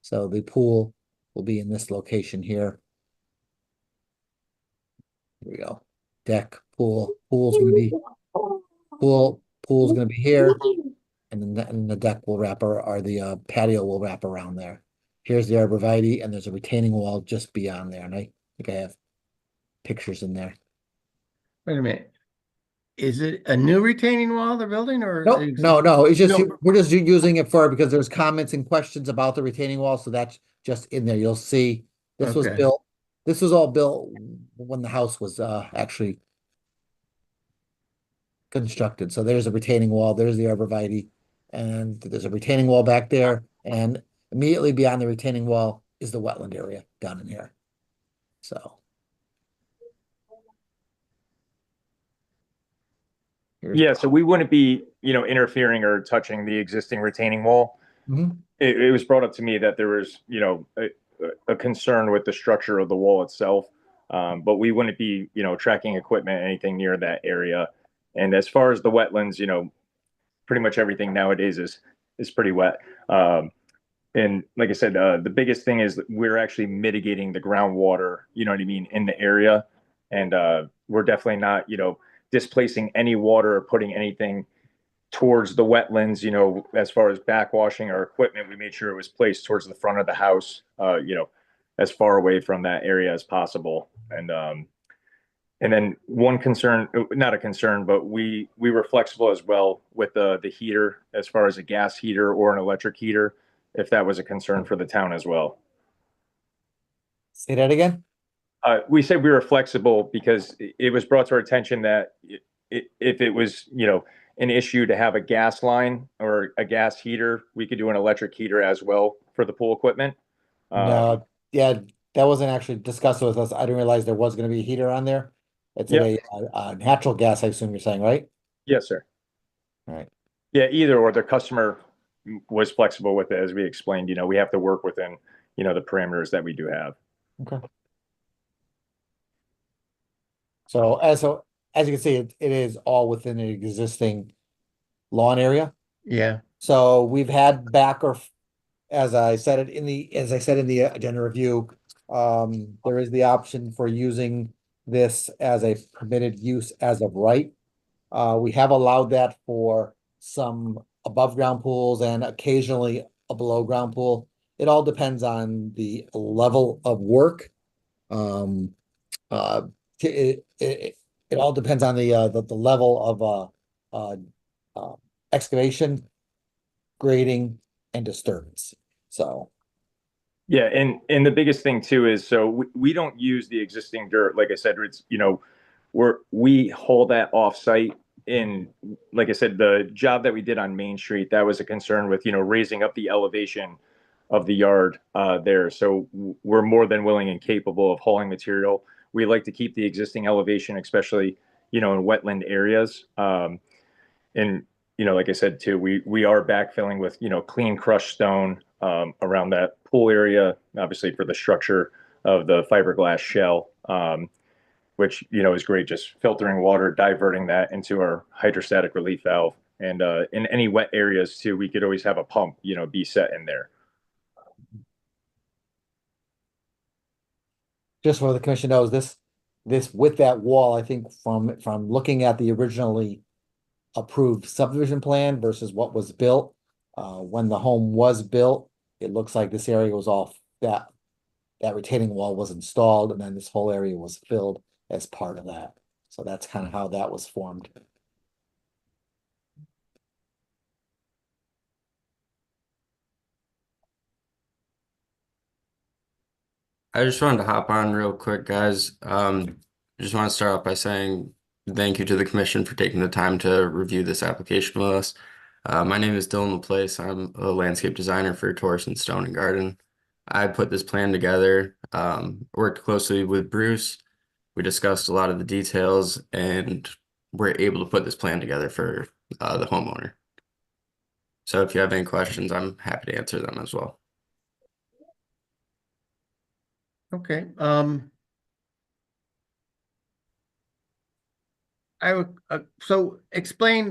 So the pool will be in this location here. Here we go. Deck, pool's gonna be here, and then the deck will wrap or the patio will wrap around there. Here's the arborvitae, and there's a retaining wall just beyond there, and I think I have pictures in there. Wait a minute. Is it a new retaining wall they're building or? No, it's just, No. we're just using it for, because there's comments and questions about the retaining wall, so that's just in there. You'll see, this was Okay. built, this was all built when the house was actually constructed. So there's a retaining wall, there's the arborvitae, and there's a retaining wall back there, and immediately beyond the retaining wall is the wetland area down in here. So. Yeah, so we wouldn't be, interfering or touching the existing retaining wall. Mhm. It was brought up to me that there was, a concern with the structure of the wall itself. But we wouldn't be, tracking equipment, anything near that area. And as far as the wetlands, pretty much everything nowadays is pretty wet. And like I said, the biggest thing is that we're actually mitigating the groundwater, you know what I mean, in the area. And we're definitely not, displacing any water or putting anything towards the wetlands, as far as backwashing our equipment. We made sure it was placed towards the front of the house, as far away from that area as possible. And then one concern, not a concern, but we were flexible as well with the heater, as far as a gas heater or an electric heater, if that was a concern for the town as well. Say that again? We said we were flexible because it was brought to our attention that if it was, an issue to have a gas line or a gas heater, we could do an electric heater as well for the pool equipment. No, yeah, that wasn't actually discussed with us. I didn't realize there was gonna be a heater on there. It's a natural gas, I assume you're saying, right? Yes, sir. All right. Yeah, either or. The customer was flexible with it, as we explained. We have to work within, the parameters that we do have. Okay. So as you can see, it is all within the existing lawn area. Yeah. So we've had back as I said in the agenda review, there is the option for using this as a permitted use as of right. We have allowed that for some above ground pools and occasionally a below ground pool. It all depends on the level of work. It all depends on the level of excavation, grading, and disturbance. So. Yeah, and the biggest thing too is, so we don't use the existing dirt. Like I said, it's, we haul that off site. And like I said, the job that we did on Main Street, that was a concern with, raising up the elevation of the yard there. So we're more than willing and capable of hauling material. We like to keep the existing elevation, especially, in wetland areas. And, like I said, too, we are backfilling with, clean crushed stone around that pool area, obviously for the structure of the fiberglass shell, which, is great, just filtering water, diverting that into our hydrostatic relief valve. And in any wet areas too, we could always have a pump, be set in there. Just so the commission knows, this with that wall, I think from looking at the originally approved subdivision plan versus what was built, When the home was built, it looks like this area was all that retaining wall was installed, and then this whole area was filled as part of that. So that's kind of how that was formed. I just wanted to hop on real quick, guys. I just want to start off by saying thank you to the commission for taking the time to review this application with us. My name is Dylan LaPlace. I'm a landscape designer for Torrson Stone and Garden. I put this plan together, worked closely with Bruce. We discussed a lot of the details and we're able to put this plan together for the homeowner. So if you have any questions, I'm happy to answer them as well. Okay, so explain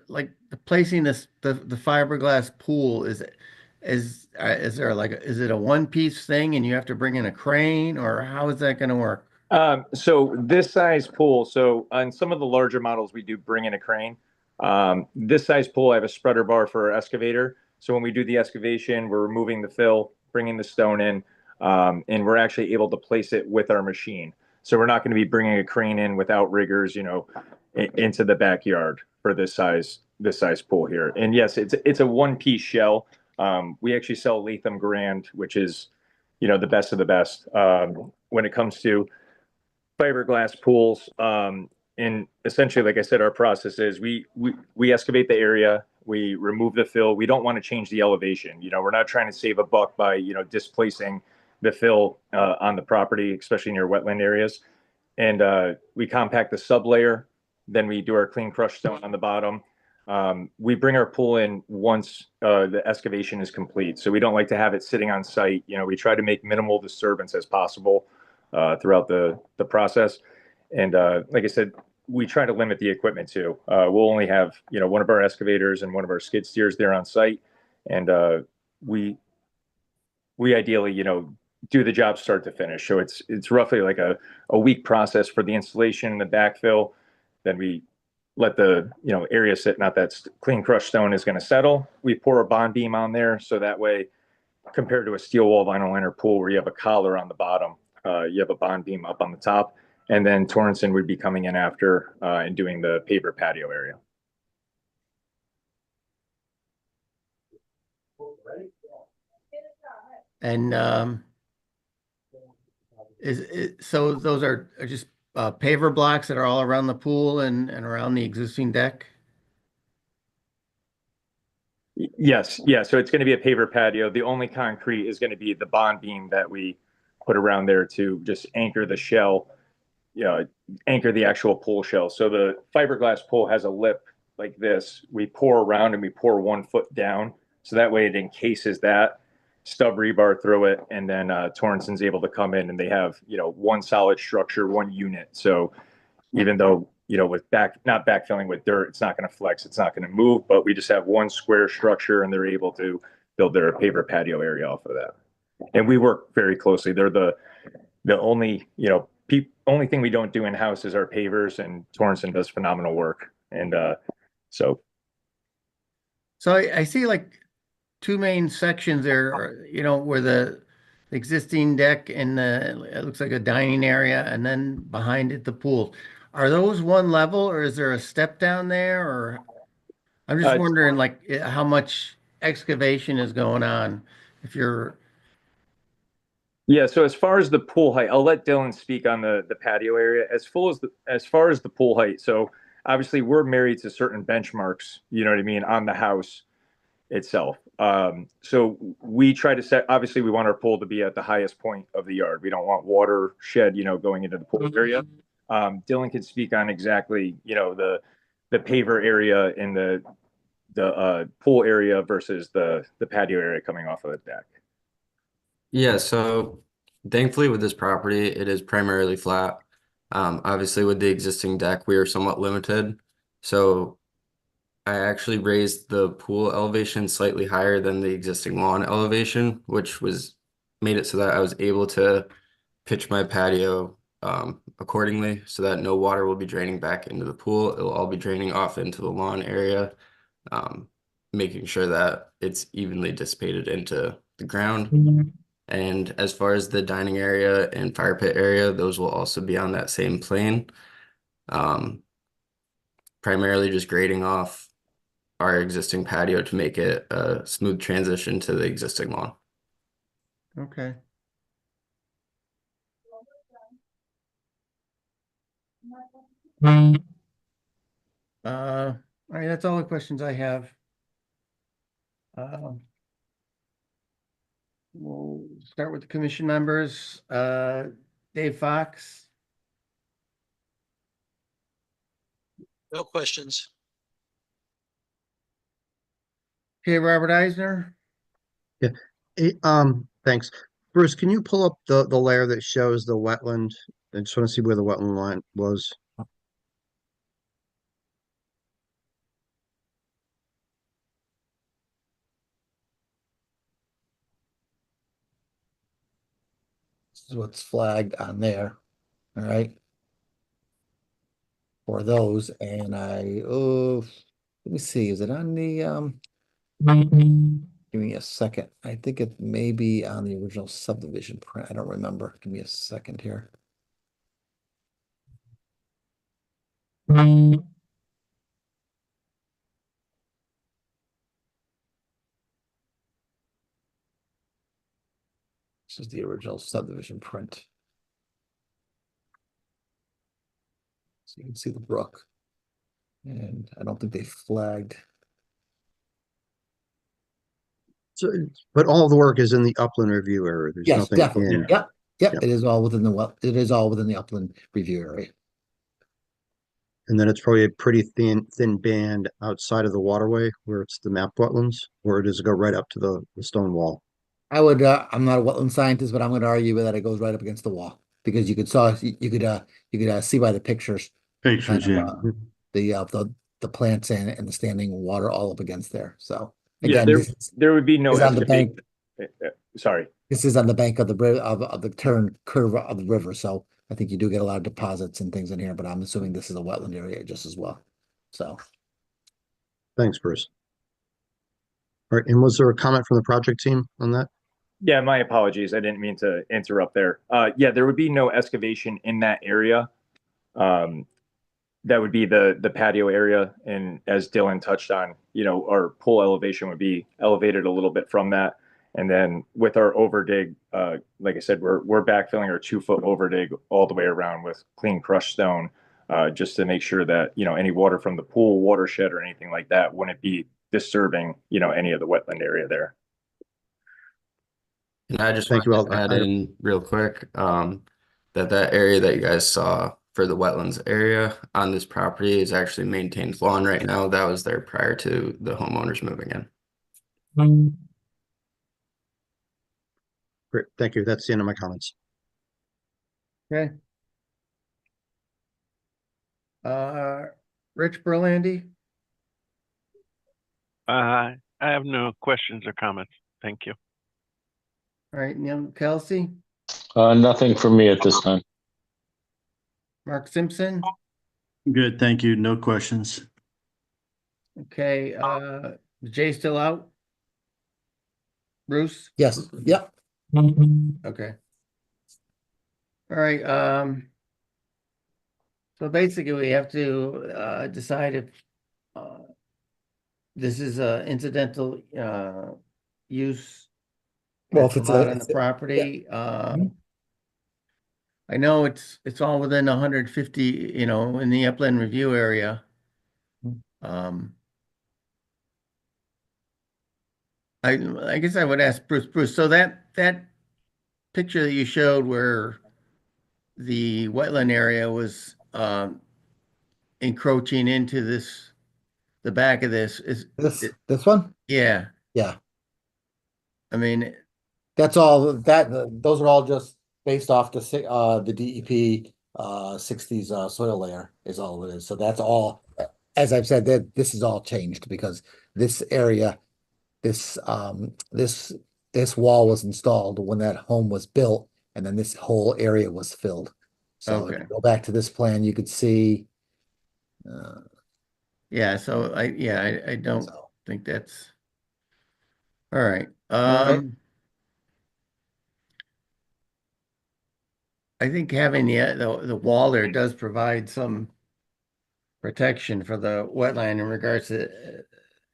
like the placing the fiberglass pool is there like is it a one piece thing and you have to bring in a crane or how is that going to work? So this size pool, so on some of the larger models, we do bring in a crane. This size pool, I have a spreader bar for our excavator. So when we do the excavation, we're removing the fill, bringing the stone in, and we're actually able to place it with our machine. So we're not going to be bringing a crane in without riggers, into the backyard for this size pool here. And yes, it's a one piece shell. We actually sell Latham Grand, which is, the best of the best when it comes to fiberglass pools. And essentially, like I said, our process is we excavate the area, we remove the fill. We don't want to change the elevation. We're not trying to save a buck by displacing the fill on the property, especially near wetland areas. And we compact the sublayer. Then we do our clean crushed stone on the bottom. We bring our pool in once the excavation is complete. So we don't like to have it sitting on site. We try to make minimal disturbance as possible throughout the process. And like I said, we try to limit the equipment too. We'll only have, one of our excavators and one of our skid steers there on site. And we ideally, do the job start to finish. So it's roughly like a week process for the installation and the backfill. Then we let the area sit, not that clean crushed stone is going to settle. We pour a bond beam on there so that way, compared to a steel wall vinyl liner pool where you have a collar on the bottom, you have a bond beam up on the top, and then Torrenson would be coming in after and doing the paver patio area. And so those are just paver blocks that are all around the pool and around the existing deck? Yes, yeah. So it's going to be a paver patio. The only concrete is going to be the bond beam that we put around there to just anchor the shell, anchor the actual pool shell. So the fiberglass pool has a lip like this. We pour around and we pour 1 foot down. So that way it encases that, stub rebar through it, and then Torrenson's able to come in and they have, one solid structure, one unit. So even though, with not backfilling with dirt, it's not going to flex, it's not going to move, but we just have one square structure and they're able to build their paver patio area off of that. And we work very closely. They're the only, only thing we don't do in-house is our pavers, and Torrenson does phenomenal work. And so I see like two main sections there, where the existing deck and it looks like a dining area, and then behind it, the pool. Are those one level or is there a step down there? Or I'm just wondering like how much excavation is going on if you're. Yeah, so as far as the pool height, I'll let Dylan speak on the patio area. As far as the pool height, so obviously we're married to certain benchmarks, you know what I mean, on the house itself. So we try to set, obviously we want our pool to be at the highest point of the yard. We don't want water shed, going into the pool area. Dylan can speak on exactly, the paver area and the pool area versus the patio area coming off of the deck. Yeah, so thankfully with this property, it is primarily flat. Obviously with the existing deck, we are somewhat limited. So I actually raised the pool elevation slightly higher than the existing lawn elevation, which made it so that I was able to pitch my patio accordingly so that no water will be draining back into the pool. It'll all be draining off into the lawn area. making sure that it's evenly dissipated into the ground. And as far as the dining area and fire pit area, those will also be on that same plane. Primarily just grading off our existing patio to make it a smooth transition to the existing lawn. Okay. All right, that's all the questions I have. We'll start with the commission members. Dave Fox, No questions. okay, Robert Eisner, Yeah. Thanks. Bruce, can you pull up the layer that shows the wetland? I just want to see where the wetland line was. This is what's flagged on there. All right. For those, and let me see, is it on the give me a second. I think it may be on the original subdivision print. I don't remember. Give me a second here. This is the original subdivision print. So you can see the brook. And I don't think they flagged. So, but all the work is in the upland review area. There's Yes, nothing definitely. in. Yep. Yep. Yep. It is all within it is all within the upland review area. And then it's probably a pretty thin band outside of the waterway where it's the map wetlands, or does it go right up to the stone wall? I'm not a wetland scientist, but I'm going to argue that it goes right up against the wall because you could see by the pictures Pictures, kind yeah. of, the plants and the standing water all up against there. So Yeah, again, there would be no is on the excavation. bank. Sorry. This is on the bank of the of the turn curve of the river. So I think you do get a lot of deposits and things in here, but I'm assuming this is a wetland area just as well. So Thanks, Bruce. All right, and was there a comment from the project team on that? Yeah, my apologies. I didn't mean to interrupt there. Yeah, there would be no excavation in that area. That would be the patio area, and as Dylan touched on, our pool elevation would be elevated a little bit from that. And then with our overdig, like I said, we're backfilling our 2-foot overdig all the way around with clean crushed stone, just to make sure that any water from the pool watershed or anything like that wouldn't be disturbing any of the wetland area there. And I just Thank you wanted all. to add in real quick, that area that you guys saw for the wetlands area on this property is actually maintained lawn right now. That was there prior to the homeowners moving in. Great, thank you. That's the end of my comments. okay. Rich Berlandy, I have no questions or comments. Thank you. all right, Neil Kelsey, Nothing from me at this time. Mark Simpson, Good, thank you. No questions. okay, is Jay still out? Bruce, yes, yep. okay. All right, so basically we have to decide if this is a incidental use Well, that's if it's allowed on the property. Mhm. I know it's all within 150, in the upland review area. Um, I guess I would ask Bruce, so that picture that you showed where the wetland area was encroaching into the back of this is This one? yeah. Yeah. I mean, That's all those are all just based off the DEP 60s soil layer is all it is. So that's all, as I've said, that this is all changed because this area, this wall was installed when that home was built, and then this whole area was filled. So if okay. you go back to this plan, you could see Yeah, so I don't so think that's all right. right. I think having the wall there does provide some protection for the wetland in regards to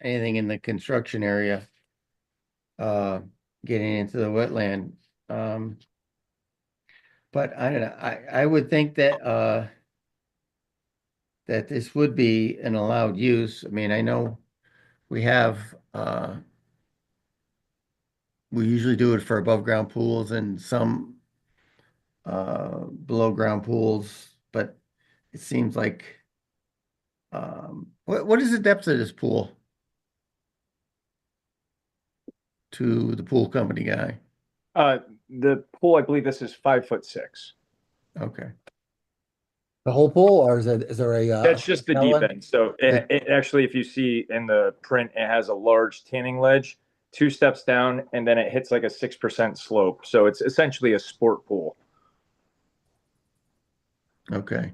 anything in the construction area getting into the wetland. But I don't know. I would think that that this would be an allowed use. I mean, I know we have we usually do it for above ground pools and some below ground pools, but it seems like what is the depth of this pool to the pool company guy? The pool, I believe this is 5'6". Okay. The whole pool, or is there a That's just the shallow deep end? end. So it actually, if you see in the print, it has a large tanning ledge, 2 steps down, and then it hits like a 6% slope. So it's essentially a sport pool. Okay.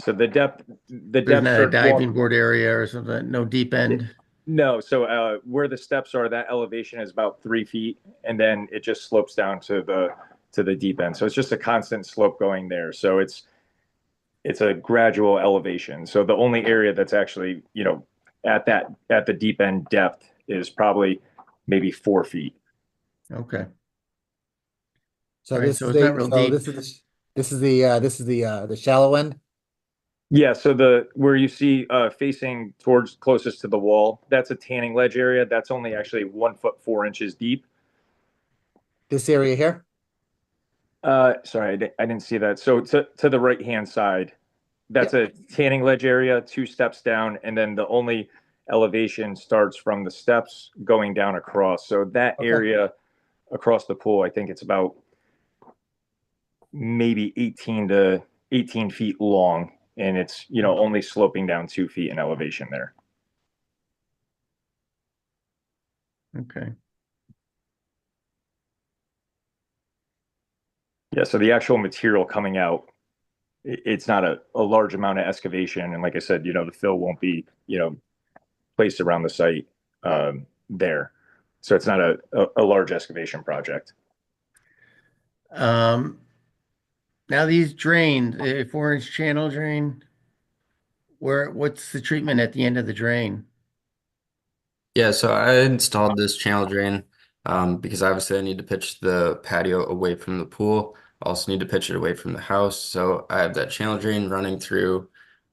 So the depth There's not a starts diving board area or something, no deep end. No, so where the steps are, that elevation is about 3 feet, and then it just slopes down to the deep end. So it's just a constant slope going there. So it's a gradual elevation. So the only area that's actually, at the deep end depth is probably maybe 4 feet. Okay. So All right, this so is it's not real deep. this is the shallow end. Yeah, so where you see facing towards closest to the wall, that's a tanning ledge area. That's only actually 1 foot 4 inches deep. This area here. Sorry, I didn't see that. So to the right hand side, that's a tanning ledge area, 2 steps down, and then the only elevation starts from the steps going down across. So that Okay. area across the pool, I think it's about maybe 18 feet long, and it's only sloping down 2 feet in elevation there. Okay. Yeah, so the actual material coming out, it's not a large amount of excavation, and like I said, the fill won't be placed around the site there, so it's not a large excavation project. Now these drains, a 4-inch channel drain, what's the treatment at the end of the drain? Yeah, so I installed this channel drain because obviously I need to pitch the patio away from the pool. I also need to pitch it away from the house. So I have that channel drain running through,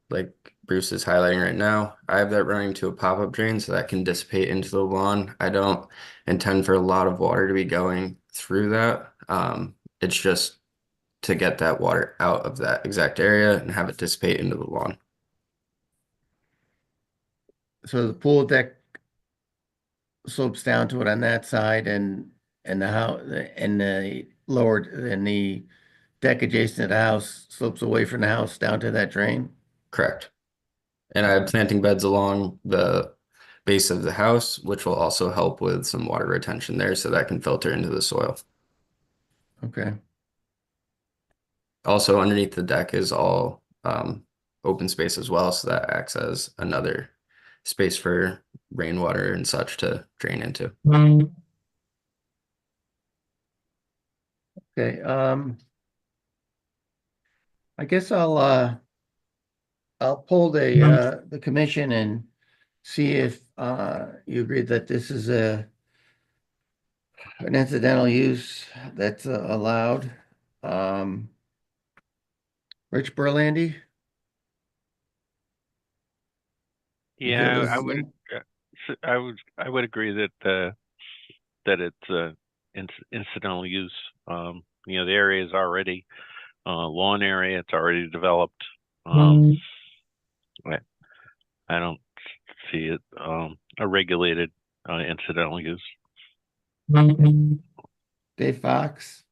like Bruce is highlighting right now. I have that running to a pop-up drain so that can dissipate into the lawn. I don't intend for a lot of water to be going through that. It's just to get that water out of that exact area and have it dissipate into the lawn. So the pool deck slopes down to it on that side and the house and the lower and the deck adjacent to the house slopes away from the house down to that drain. Correct. And I have planting beds along the base of the house, which will also help with some water retention there so that can filter into the soil. Okay. Also, underneath the deck is all open space as well, so that acts as another space for rainwater and such to drain into. Okay. I guess I'll pull the commission and see if you agree that this is an incidental use that's allowed. Rich Berlandy? You feel Yeah, this is in? I would agree that that it's incidental use. The area is already lawn area. It's already developed. I, I don't see it a regulated incidental use. Dave Fox?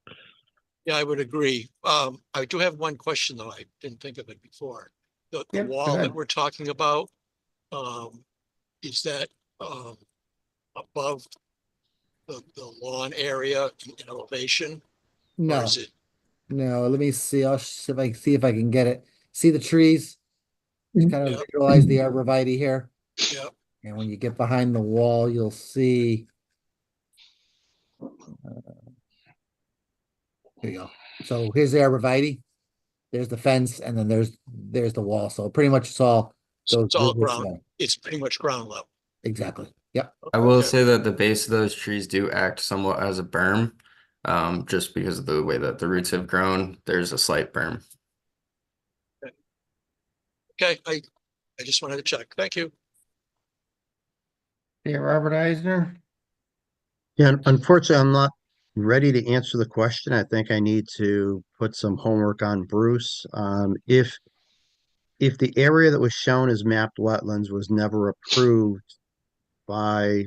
Yeah, I would agree. I do have one question though. I didn't think of it before. The Yep, go wall ahead. that we're talking about, is that above the lawn area in elevation? Or No, is it? no. Let me see. I'll see if I can get it. See the trees? Kind of Yeah, visualize the arborvitae here. yeah. And when you get behind the wall, you'll see. Here you go. So here's the arborvitae. There's the fence, and then there's the wall. So pretty much it's all So goes it's all through this ground. wall. It's pretty much ground level. Exactly. Yep. I will Okay. say that the base of those trees do act somewhat as a berm, just because of the way that the roots have grown. There's a slight berm. Okay, I just wanted to check. Thank you. Yeah, Robert Eisner. Yeah, unfortunately, I'm not ready to answer the question. I think I need to put some homework on Bruce. If the area that was shown as mapped wetlands was never approved by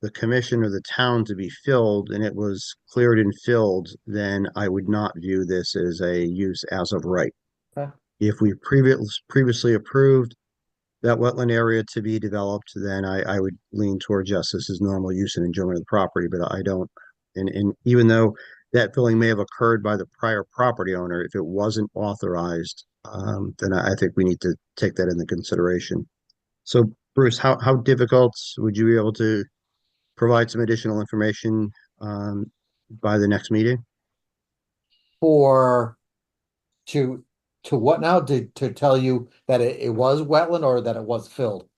the commission or the town to be filled and it was cleared and filled, then I would not view this as a use as of right. Okay. If we previously approved that wetland area to be developed, then I would lean toward just this as normal use and enjoyment of the property, but I don't. And even though that filling may have occurred by the prior property owner, if it wasn't authorized, then I think we need to take that into consideration. So Bruce, how difficult would you be able to provide some additional information by the next meeting? For to to what now? To tell you that it was wetland or that it was filled?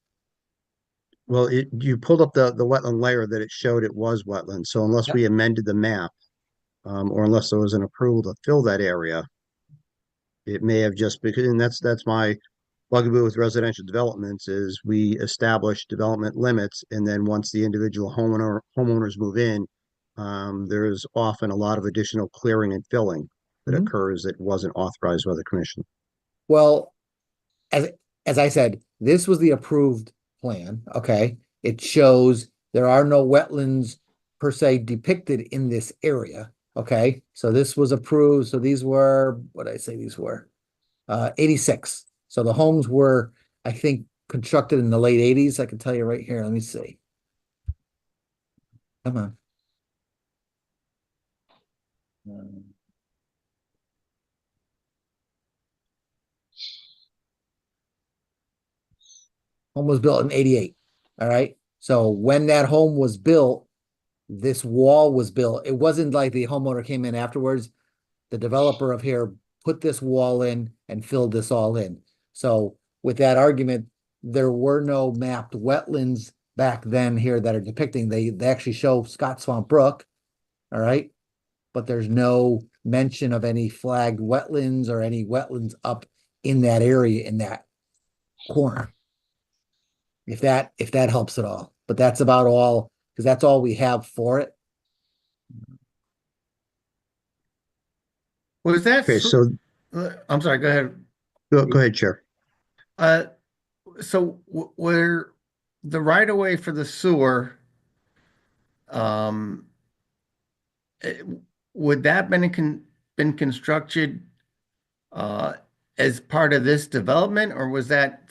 Well, you pulled up the wetland layer that it showed it was wetland. So unless Yep. we amended the map, or unless there was an approval to fill that area, it may have just because, and that's my bugaboo with residential developments is we establish development limits, and then once the individual homeowners move in, there's often a lot of additional clearing and filling that Mhm. occurs that wasn't authorized by the commission. Well, as as I said, this was the approved plan. Okay, it shows there are no wetlands per se depicted in this area. Okay, so this was approved. So these were what did I say these were 86. So the homes were, I think, constructed in the late 80s. I can tell you right here. Let me see. Come on. Home was built in 88. All right. So when that home was built, this wall was built. It wasn't like the homeowner came in afterwards. The developer of here put this wall in and filled this all in. So with that argument, there were no mapped wetlands back then here that are depicting. They actually show Scott Swamp Brook. All right. But there's no mention of any flagged wetlands or any wetlands up in that area in that corner. If that helps at all. But that's about all, because that's all we have for it. Was that, Okay, so I'm sorry, go ahead. go ahead, Chair. Uh, so where the right of way for the sewer, um, eh, would that been constructed as part of this development, or was that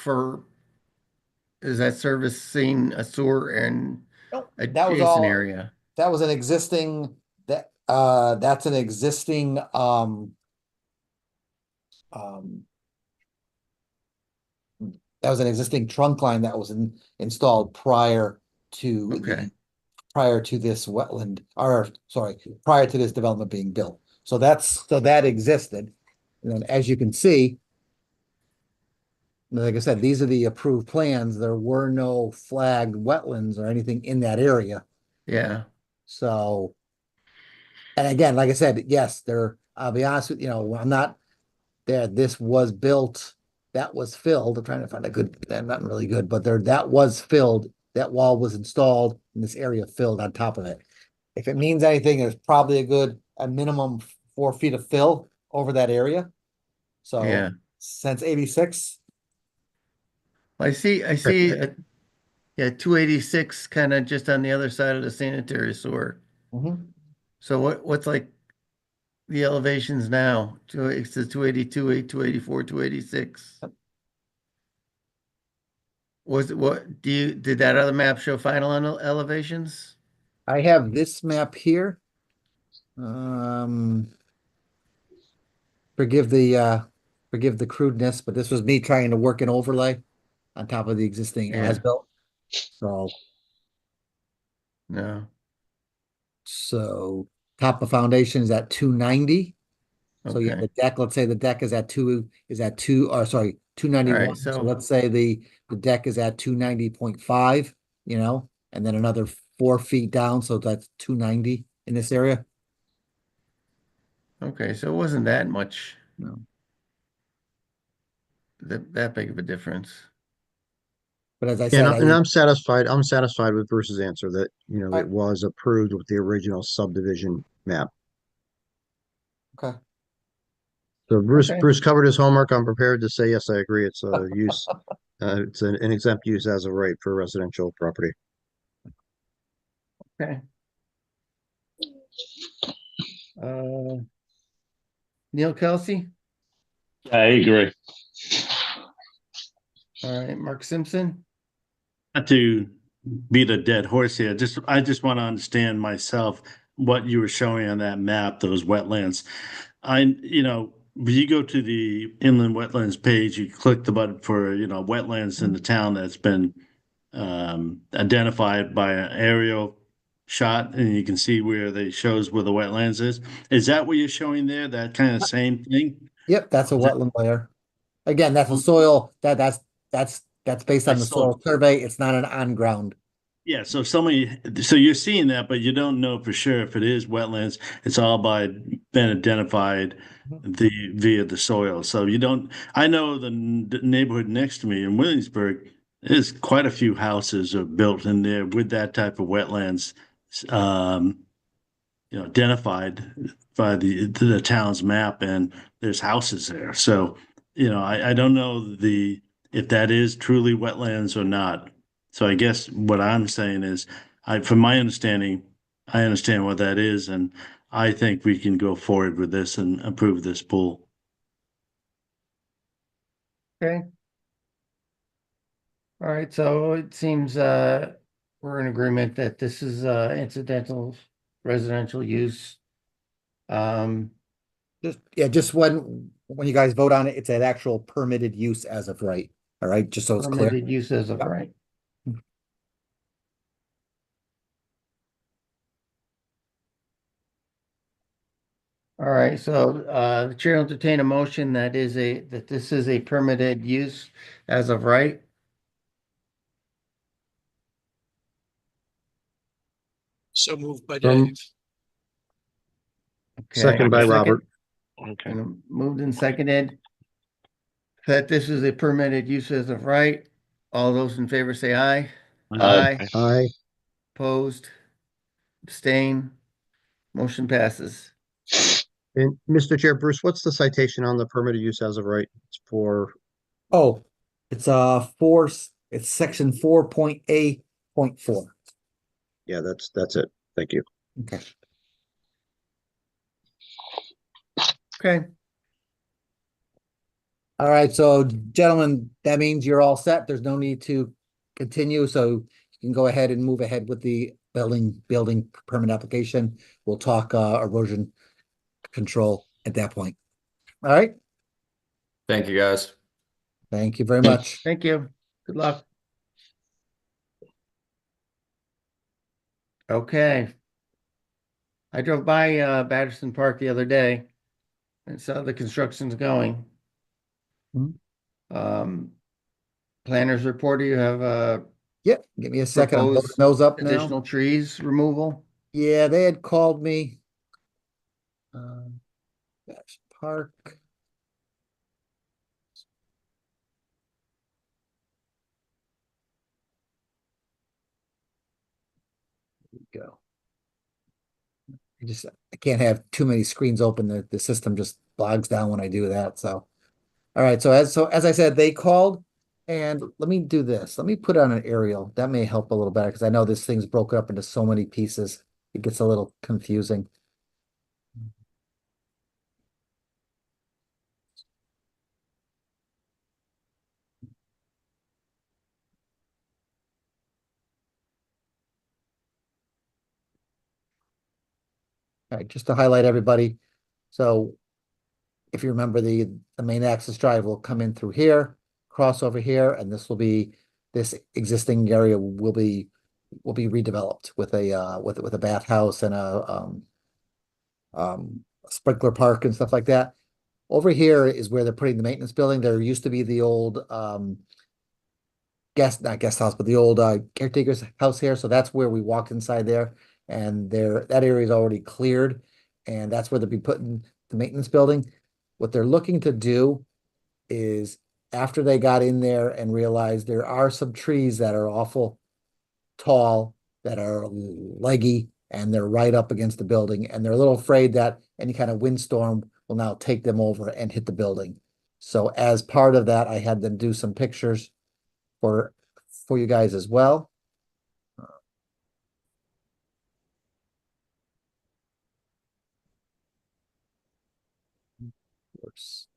is that servicing a sewer and Nope, that was adjacent all, area? that was an existing, that's an existing, um, that was an existing trunk line that was installed prior to Okay. prior to this wetland, or sorry, prior to this development being built. So that existed. And then as you can see, like I said, these are the approved plans. There were no flagged wetlands or anything in that area. Yeah. So, and again, like I said, yes, I'll be honest with you, I'm not there. This was built, that was filled. I'm trying to find a good, not really good, but that was filled. That wall was installed and this area filled on top of it. If it means anything, there's probably a minimum 4 feet of fill over that area. So Yeah. since 86. I see, yeah, 286 kind of just on the other side of the sanitary sewer. Mhm. So what's like the elevations now? It's the 282, 284, 286. Was it did that other map show final elevations? I have this map here. Um, forgive the crudeness, but this was me trying to work an overlay on top of the existing Yeah. as-built. So, No. so top of foundation is at 290. So yeah, Okay. the deck, let's say the deck is at or sorry, All 291. right. So So, let's say the deck is at 290.5, and then another 4 feet down, so that's 290 in this area. okay. So it wasn't that much, No. that big of a difference. But as I And, said, and I'm satisfied. I'm satisfied with Bruce's answer that, I it was approved with the original subdivision map. okay. So Bruce, Okay. Bruce covered his homework. I'm prepared to say, yes, I agree. It's a use, it's an exempt use as of right for residential property. Okay. Neil Kelsey. I agree. All right. Mark Simpson. Not to beat a dead horse here, I just want to understand myself what you were showing on that map, those wetlands. When you go to the inland wetlands page, you click the button for, wetlands in the town that's been identified by an aerial shot, and you can see where they shows where the wetlands is. Is that what you're showing there? That kind of same thing? Yep, that's a wetland layer. Again, that's a soil that's based I on the saw. soil survey. It's not an on ground. Yeah, so you're seeing that, but you don't know for sure if it is wetlands. It's all been identified via the soil. So you don't. I know the neighborhood next to me in Williamsburg, there's quite a few houses are built in there with that type of wetlands, um, identified by the town's map, and there's houses there. So, I don't know if that is truly wetlands or not. So I guess what I'm saying is, from my understanding, I understand what that is, and I think we can go forward with this and approve this pool. Okay. All right. So it seems we're in agreement that this is incidental residential use. Um, Just when you guys vote on it, it's an actual permitted use as of right. All right, just so it's clear. Permitted use as of Yep. right. All right, so the chair will entertain a motion that this is a permitted use as of right. So moved by From- Dave. Okay. Second by Robert. Okay. And moved and seconded that this is a permitted use as of right. All those in favor say aye. Aye. Aye. Opposed, abstain, motion passes. And Mr. Chair, Bruce, what's the citation on the permitted use as of right? It's for, Oh, it's it's section 4.A.4. yeah, that's it. Thank you. Okay. Okay, All right, so gentlemen, that means you're all set. There's no need to continue, so you can go ahead and move ahead with the building permit application. We'll talk erosion control at that point. All right, Thank you, guys. thank you very much. thank you. Good luck. Okay. I drove by Batterson Park the other day and saw the construction's going. Mhm. Planners report, do you have Yep, give me a second. I'm loading proposed those up now. additional trees removal? Yeah, they had called me. That's Park. There we go. I can't have too many screens open. The system just bogs down when I do that. So, all right. So as I said, they called, and let me do this. Let me put on an aerial. That may help a little better because I know this thing's broken up into so many pieces. It gets a little confusing. All right, just to highlight everybody. So if you remember, the main access drive will come in through here, cross over here, and this will be this existing area will be redeveloped with a bathhouse and a sprinkler park and stuff like that. Over here is where they're putting the maintenance building. There used to be the old not guest house, but the old caretaker's house here. So that's where we walked inside there, and that area is already cleared, and that's where they'll be putting the maintenance building. What they're looking to do is after they got in there and realized there are some trees that are awful tall, that are leggy, and they're right up against the building, and they're a little afraid that any kind of windstorm will now take them over and hit the building. So as part of that, I had them do some pictures for you guys as well. Whoops.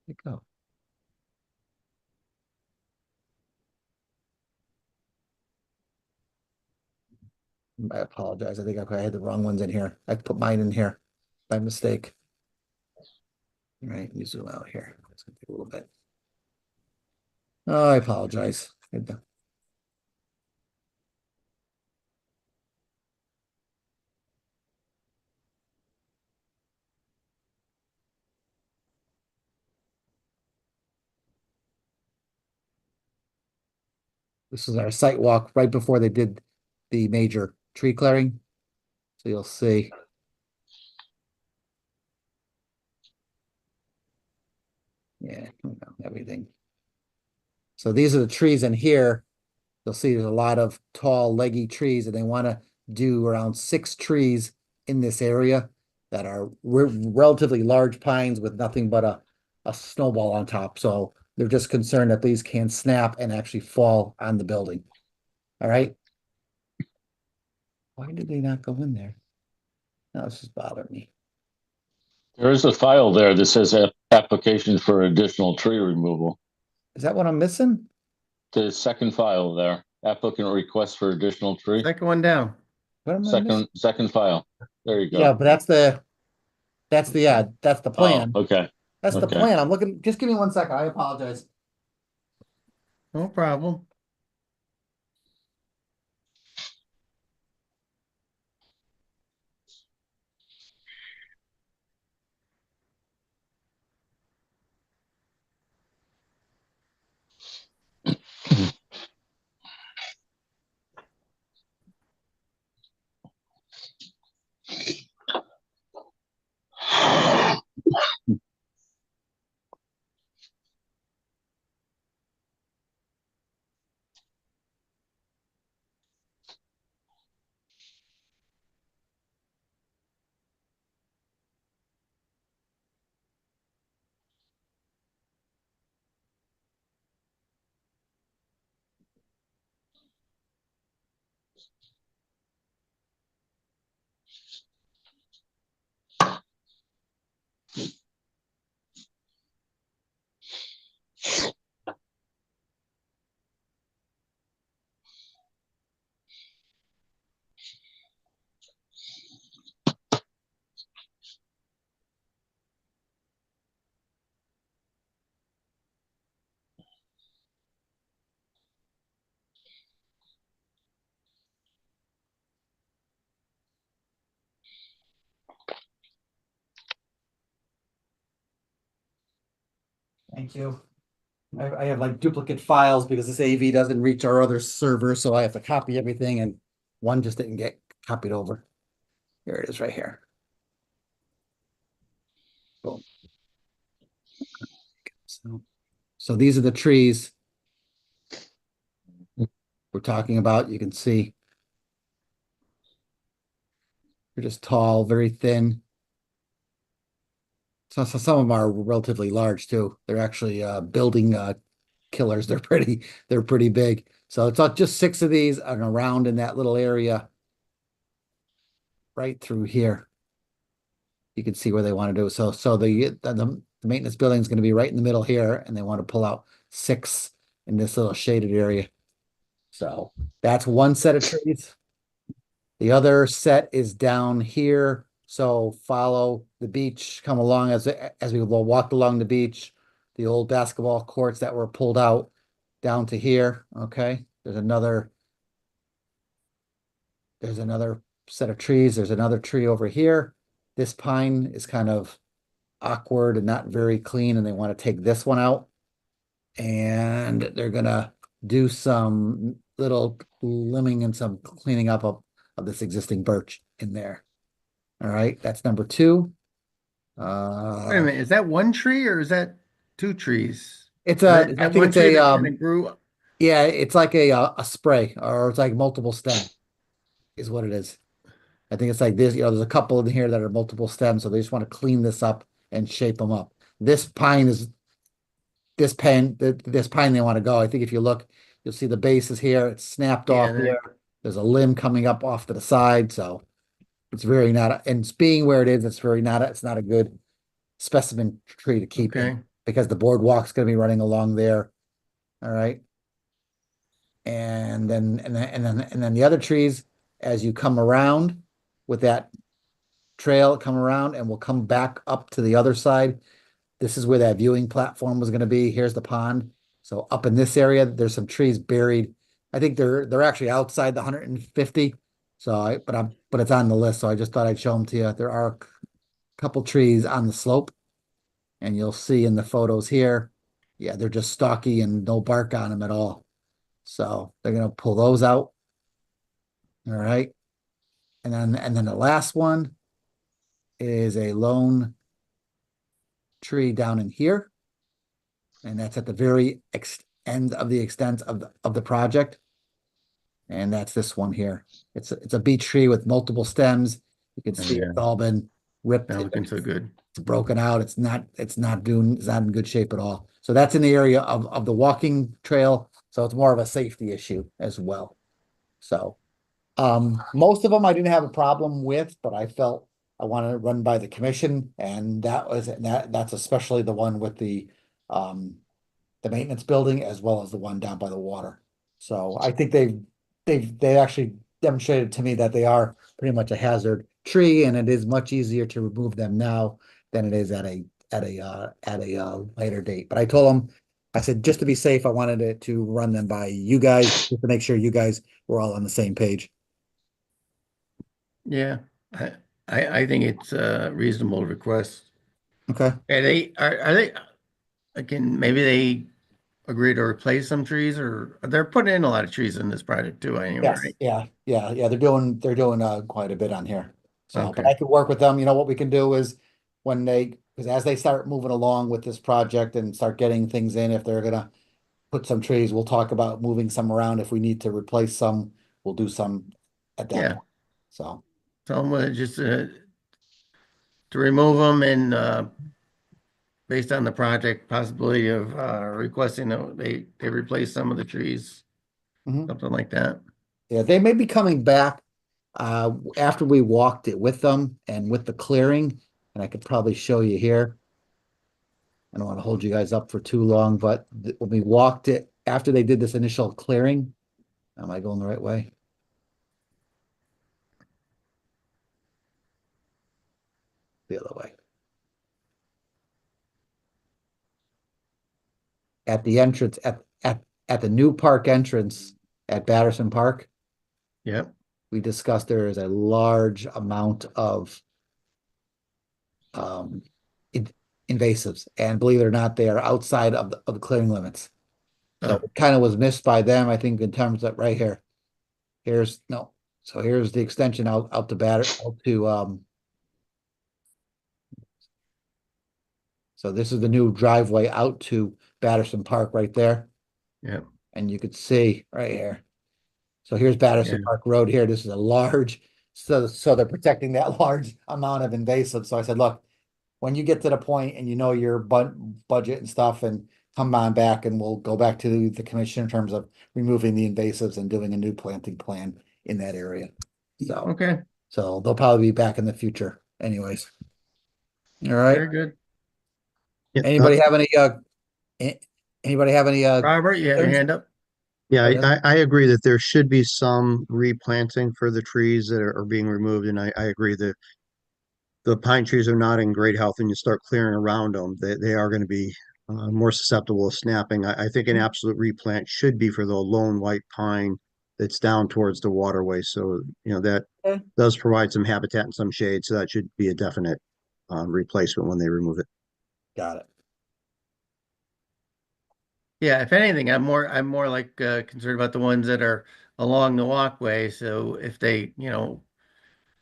There you go. I apologize. I think I had the wrong ones in here. I put mine in here by mistake. All right, let me zoom out here. It's gonna take a little bit. Oh, I apologize. This is our site walk right before they did the major tree clearing. So you'll see. Yeah, everything. So these are the trees in here. You'll see there's a lot of tall, leggy trees, and they want to do around 6 trees in this area that are relatively large pines with nothing but a snowball on top. So they're just concerned that these can snap and actually fall on the building. All right. Why did they not go in there? No, this is bothering me. There is a file there that says application for additional tree removal. Is that what I'm missing? The second file there, applicant request for additional tree. Second one down. What am I missing? Second file. There you go. Yeah, but that's the plan. Oh, okay. That's the Okay. plan. I'm looking, just give me 1 second. I apologize. No problem. Thank you. I have like duplicate files because this AV doesn't reach our other server, so I have to copy everything, and one just didn't get copied over. Here it is right here. Boom. So these are the trees we're talking about. You can see they're just tall, very thin. So some of them are relatively large too. They're actually building killers. They're pretty big. So it's not just 6 of these and around in that little area right through here. You can see where they want to do. So the maintenance building is going to be right in the middle here, and they want to pull out 6 in this little shaded area. So that's one set of trees. The other set is down here. So follow the beach, come along as we walked along the beach, the old basketball courts that were pulled out. down to here, okay? There's another set of trees. There's another tree over here. This pine is kind of awkward and not very clean, and they want to take this one out. And they're gonna do some little limbing and some cleaning up of this existing birch in there. All right, that's number two. Wait a minute, is that one tree or is that two trees? It's Is a, that, I is that think one it's tree a, that kind of grew? yeah, it's like a spray, or it's like multiple stem is what it is. I think it's like this, there's a couple in here that are multiple stems, so they just want to clean this up and shape them up. This pine is this pine they want to go. I think if you look, you'll see the base is here. It's snapped Yeah, off here. There's a limb coming up off to the side, so it's very not. And it's being where it is, it's very not. It's not a good specimen tree to keep okay. in because the boardwalk's going to be running along there. All right, and then the other trees as you come around with that trail, come around, and we'll come back up to the other side. This is where that viewing platform was going to be. Here's the pond. So up in this area, there's some trees buried. I think they're actually outside the 150. But it's on the list. So I just thought I'd show them to you. There are a couple trees on the slope, and you'll see in the photos here. Yeah, they're just stocky and no bark on them at all. So they're gonna pull those out. All right. And then the last one is a lone tree down in here. And that's at the very end of the extent of the project. And that's this one here. It's a beech tree with multiple stems. You can see yeah. it's all been ripped. Not looking so good. It's broken out. It's not in good shape at all. So that's in the area of the walking trail. So it's more of a safety issue as well. So most of them I didn't have a problem with, but I felt I wanted to run by the commission, and that's especially the one with the maintenance building as well as the one down by the water. So I think they actually demonstrated to me that they are pretty much a hazard tree, and it is much easier to remove them now than it is at a later date. But I told them, I said, just to be safe, I wanted it to run them by you guys just to make sure you guys were all on the same page. Yeah, I think it's a reasonable request. Okay. Are they, again, maybe they agree to replace some trees, or they're putting in a lot of trees in this project too, anyway, Yes, right? yeah. They're doing quite a bit on here. So, but Okay. I could work with them. You know, what we can do is because as they start moving along with this project and start getting things in, if they're gonna put some trees, we'll talk about moving some around. If we need to replace some, we'll do some at that Yeah. point. So, Tell them just to remove them and based on the project possibility of requesting that they replace some of the trees, mhm. something like that. Yeah, they may be coming back after we walked it with them and with the clearing, and I could probably show you here. I don't want to hold you guys up for too long, but when we walked it after they did this initial clearing, am I going the right way? The other way. At the entrance at the new park entrance at Batterson Park, Yep. we discussed there is a large amount of um invasives, and believe it or not, they are outside of the clearing limits. So Oh. it kind of was missed by them, I think, in terms of right here. Here's no, so here's the extension out to so this is the new driveway out to Batterson Park right there. Yep. And you could see right here. So here's Batterson Yeah. Park Road here. This is a large, so they're protecting that large amount of invasive. So I said, look, when you get to the point and you know your budget and stuff, and come on back and we'll go back to the commission in terms of removing the invasives and doing a new planting plan in that area. So, Okay. so they'll probably be back in the future anyways. All right. Very good. Yeah, Anybody have anybody have any Robert, you have your concerns? hand up? yeah, Go ahead. I agree that there should be some replanting for the trees that are being removed, and I agree that the pine trees are not in great health, and you start clearing around them, they are going to be more susceptible to snapping. I think an absolute replant should be for the lone white pine that's down towards the waterway. So, that Okay. does provide some habitat and some shade. So that should be a definite replacement when they remove it. Got it. Yeah, if anything, I'm more like concerned about the ones that are along the walkway. So if they,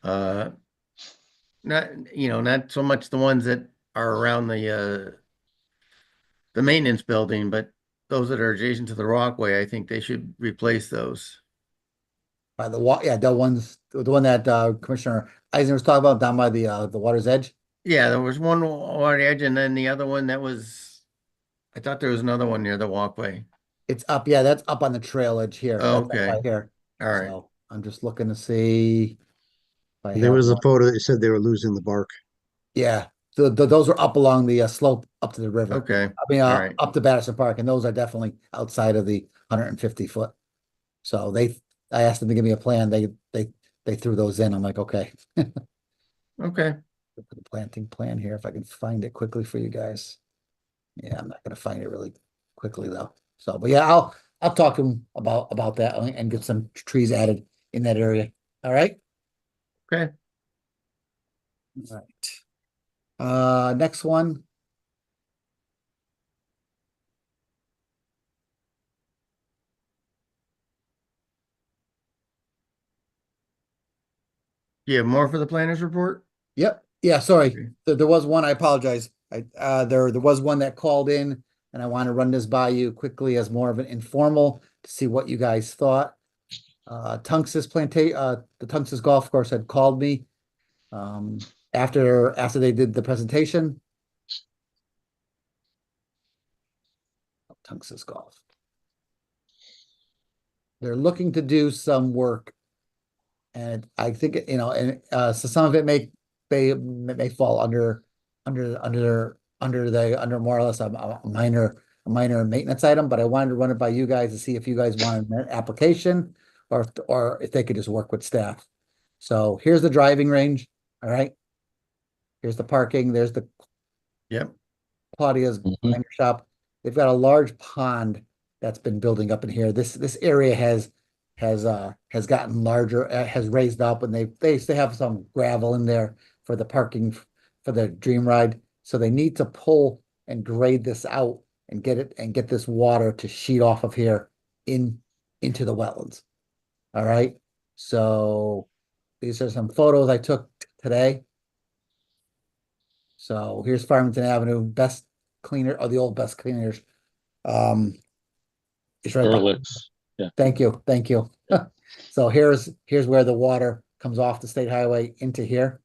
uh, not so much the ones that are around the maintenance building, but those that are adjacent to the walkway, I think they should replace those. By yeah, the one that Commissioner Eisner was talking about down by the water's edge. Yeah, there was one on the edge, and then the other one that was, I thought there was another one near the walkway. It's up, yeah, that's up on the trail edge here. That's up Okay, right here. all right. So I'm just looking to see if I There have was a one. photo that said they were losing the bark. Yeah, those are up along the slope up to the river. Okay, I mean, all right. up to Batterson Park, and those are definitely outside of the 150 foot. So I asked them to give me a plan. They threw those in. I'm like, okay. Okay, Put the planting plan here if I can find it quickly for you guys. Yeah, I'm not gonna find it really quickly though. So, but yeah, I'll talk to him about that and get some trees added in that area. All right. okay. All right. Next one. You have more for the planners report? Yep. Yeah, sorry. Okay. There was one, I apologize. There was one that called in and I want to run this by you quickly as more of an informal to see what you guys thought. The Tunx's Golf Course had called me after they did the presentation. Tunx's Golf. They're looking to do some work. And I think, so some of it may fall under more or less a minor maintenance item, but I wanted to run it by you guys to see if you guys wanted an application or if they could just work with staff. So here's the driving range. All right. Here's the parking. There's the Yep, Claudia's grinder shop. They've got a large pond that's been building up in here. This area has gotten larger, has raised up, and they used to have some gravel in there for the parking for the Dream Ride. So they need to pull and grade this out and get this water to sheet off of here into the wetlands. All right. So these are some photos I took today. So here's Farmington Avenue, best cleaner, or the old best cleaners. It's right behind. Ehrlich's. Yeah. Thank you, thank you. So here's where the water comes off the state highway into here.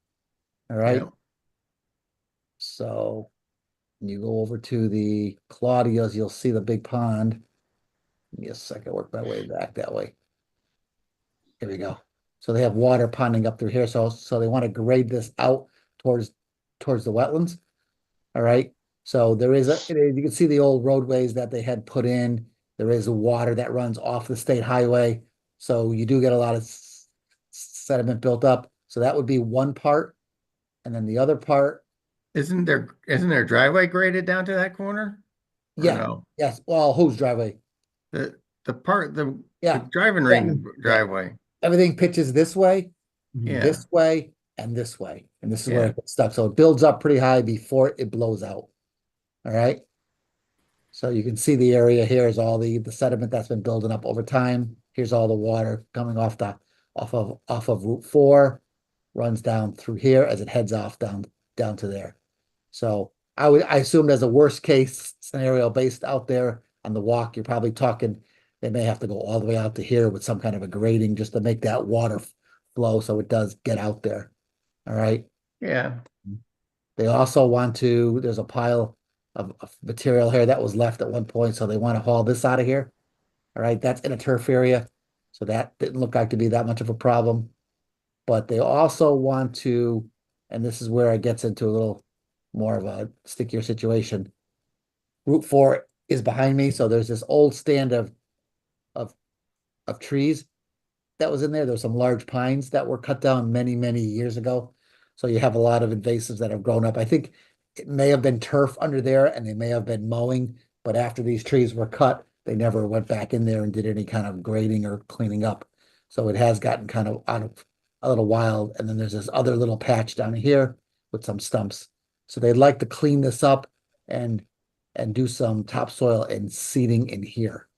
All right. yeah, So you go over to the Claudia's, you'll see the big pond. Give me a second, work my way back that way. Here we go. So they have water ponding up through here. So they want to grade this out towards the wetlands. All right. So you can see the old roadways that they had put in. There is water that runs off the state highway. So you do get a lot of sediment built up. So that would be one part. And then the other part, isn't there driveway graded down to that corner? Or yeah, no? yes. Well, whose driveway? The Yeah. driving Yeah. ring Yeah. driveway. Everything pitches this way, Yeah, this way, and this way. And this is where Yeah. it gets stuck. So it builds up pretty high before it blows out. All right. So you can see the area here is all the sediment that's been building up over time. Here's all the water coming off of Route 4, runs down through here as it heads off down to there. So I assumed as a worst case scenario based out there on the walk, you're probably talking they may have to go all the way out to here with some kind of a grading just to make that water flow so it does get out there. All right. yeah, They also there's a pile of material here that was left at one point, so they want to haul this out of here. All right, that's in a turf area, so that didn't look like to be that much of a problem. But they also want to, and this is where it gets into a little more of a stickier situation. Route 4 is behind me, so there's this old stand of trees that was in there. There's some large pines that were cut down many, many years ago. So you have a lot of invasives that have grown up. I think it may have been turf under there and they may have been mowing, but after these trees were cut, they never went back in there and did any kind of grading or cleaning up. So it has gotten kind of out of a little wild. And then there's this other little patch down here with some stumps. So they'd like to clean this up and do some topsoil and seeding in here.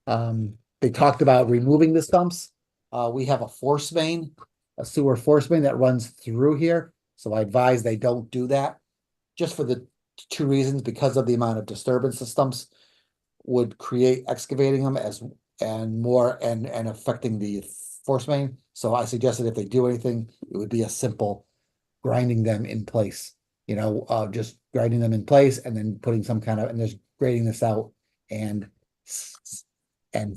They talked about removing the stumps. We have a force main, a sewer force main that runs through here. So I advise they don't do that, just for the two reasons, because of the amount of disturbance the stumps would create excavating them and affecting the force main. So I suggested if they do anything, it would be a simple grinding them in place. Just grinding them in place and then putting some kind of, and just grading this out and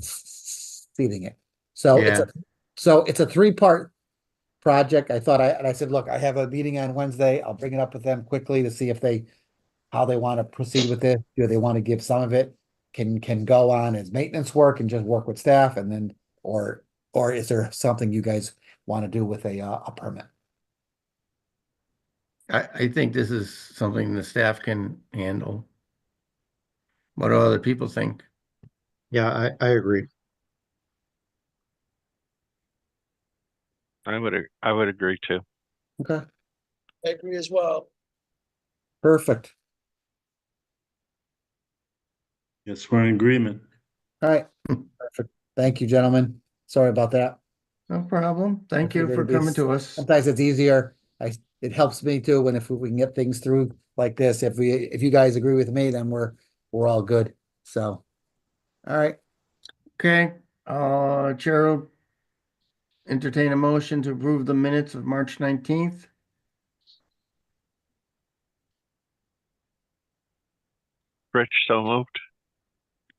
seeding it. So it's a 3-part project. I said, look, I have a meeting on Wednesday. I'll bring it up with them quickly to see how they want to proceed with it. Do they want to give some of it can go on as maintenance work and just work with staff, and then, or is there something you guys want to do with a permit? I think this is something the staff can handle. What do other people think? Yeah, I agree. I would agree too. Okay, I agree as well. perfect. Yes, we're in agreement. All right, perfect. Thank you, gentlemen. Sorry about that. No problem. Thank you for Figured it'd be coming to us. Sometimes it's easier. It helps me too when if we can get things through like this. If you guys agree with me, then we're all good. So, all right. Okay, Chair will entertain a motion to approve the minutes of March 19th. Rich, so moved.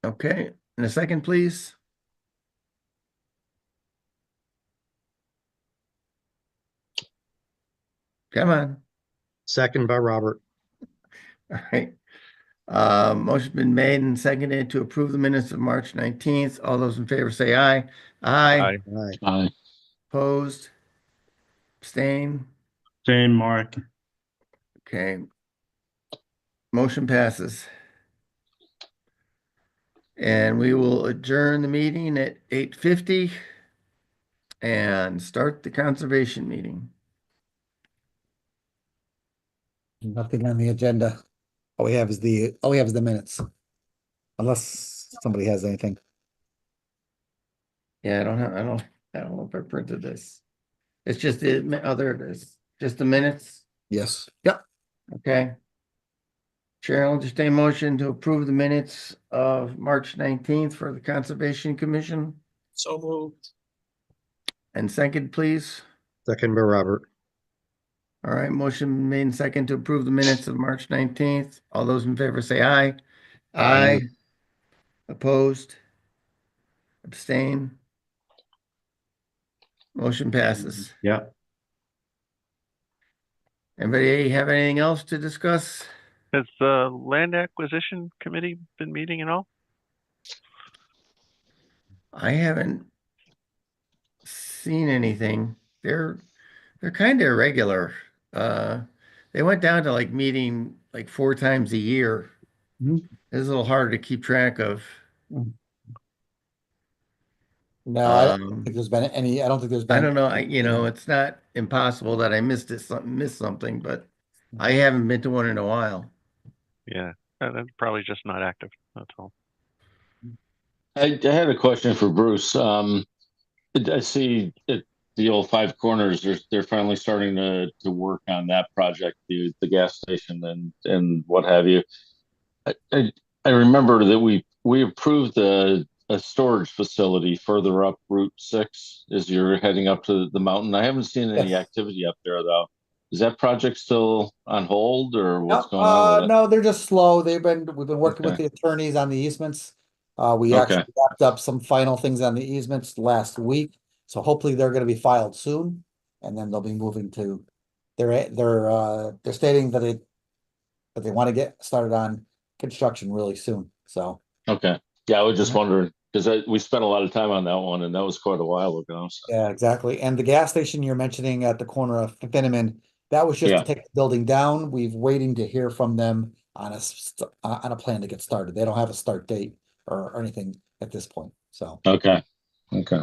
Okay, and a second, please. Come on. Second by Robert. All right. Motion's been made and seconded to approve the minutes of March 19th. All those in favor say aye. Aye. Aye. Aye. Opposed? Abstain? Same, Mark. Okay. Motion passes. And we will adjourn the meeting at 8:50 and start the conservation meeting. Nothing on the agenda. All we have is the minutes. Unless somebody has anything. Yeah, I don't know if I printed this. It's just there it is. Just the minutes. Yes. Yep. Okay. Chair will entertain motion to approve the minutes of March 19th for the Conservation Commission. So moved. And second, please. Second by Robert. All right, motion made and second to approve the minutes of March 19th. All those in favor say aye. Aye. Opposed? Abstain? Motion passes. Yeah. Anybody have anything else to discuss? Has the land acquisition committee been meeting at all? I haven't seen anything. They're kind of irregular. They went down to like meeting like 4 times a year. Mhm. It's a little harder to keep track of. No, I don't think there's been any. I don't think there's I been. don't know, it's not impossible that I missed something, but I haven't been to one in a while. Yeah, that's probably just not active. That's all. I had a question for Bruce. I see at the old Five Corners, they're finally starting to work on that project, the gas station and what have you. I remember that we approved a storage facility further up Route 6 as you're heading up to the mountain. I haven't seen any Yes. activity up there though. Is that project still on hold or what's going on with it? No, they're just slow. We've been working with Okay. the attorneys on the easements. We Okay. actually wrapped up some final things on the easements last week. So hopefully they're gonna be filed soon. And then they'll be moving to, they're stating that they want to get started on construction really soon. So, Okay. Yeah, I was just wondering because we spent a lot of time on that one and that was quite a while ago. So. yeah, exactly. And the gas station you're mentioning at the corner of Finneman, That was just to Yeah. take the building down. We've waiting to hear from them on a plan to get started. They don't have a start date or anything at this point, so. Okay. Okay.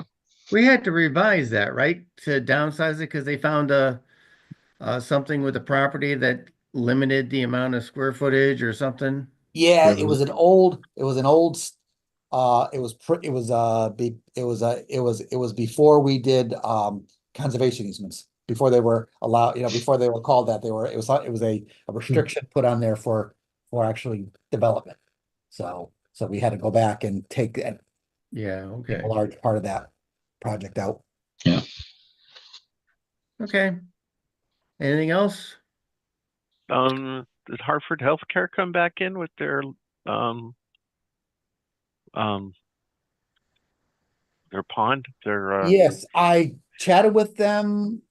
We had to revise that, right? To downsize it because they found something with the property that limited the amount of square footage or something. Yeah, There it was- was an old, it was an old, it was, it was, it was before we did, conservation easements. Before they were allowed, before they were called that, it was a restriction put on there for actually development. So we had to go back and take Yeah, a okay. large part of that project out. Yeah. Okay. Anything else? Did Hartford Healthcare come back in with um um their pond? Yes, I chatted with them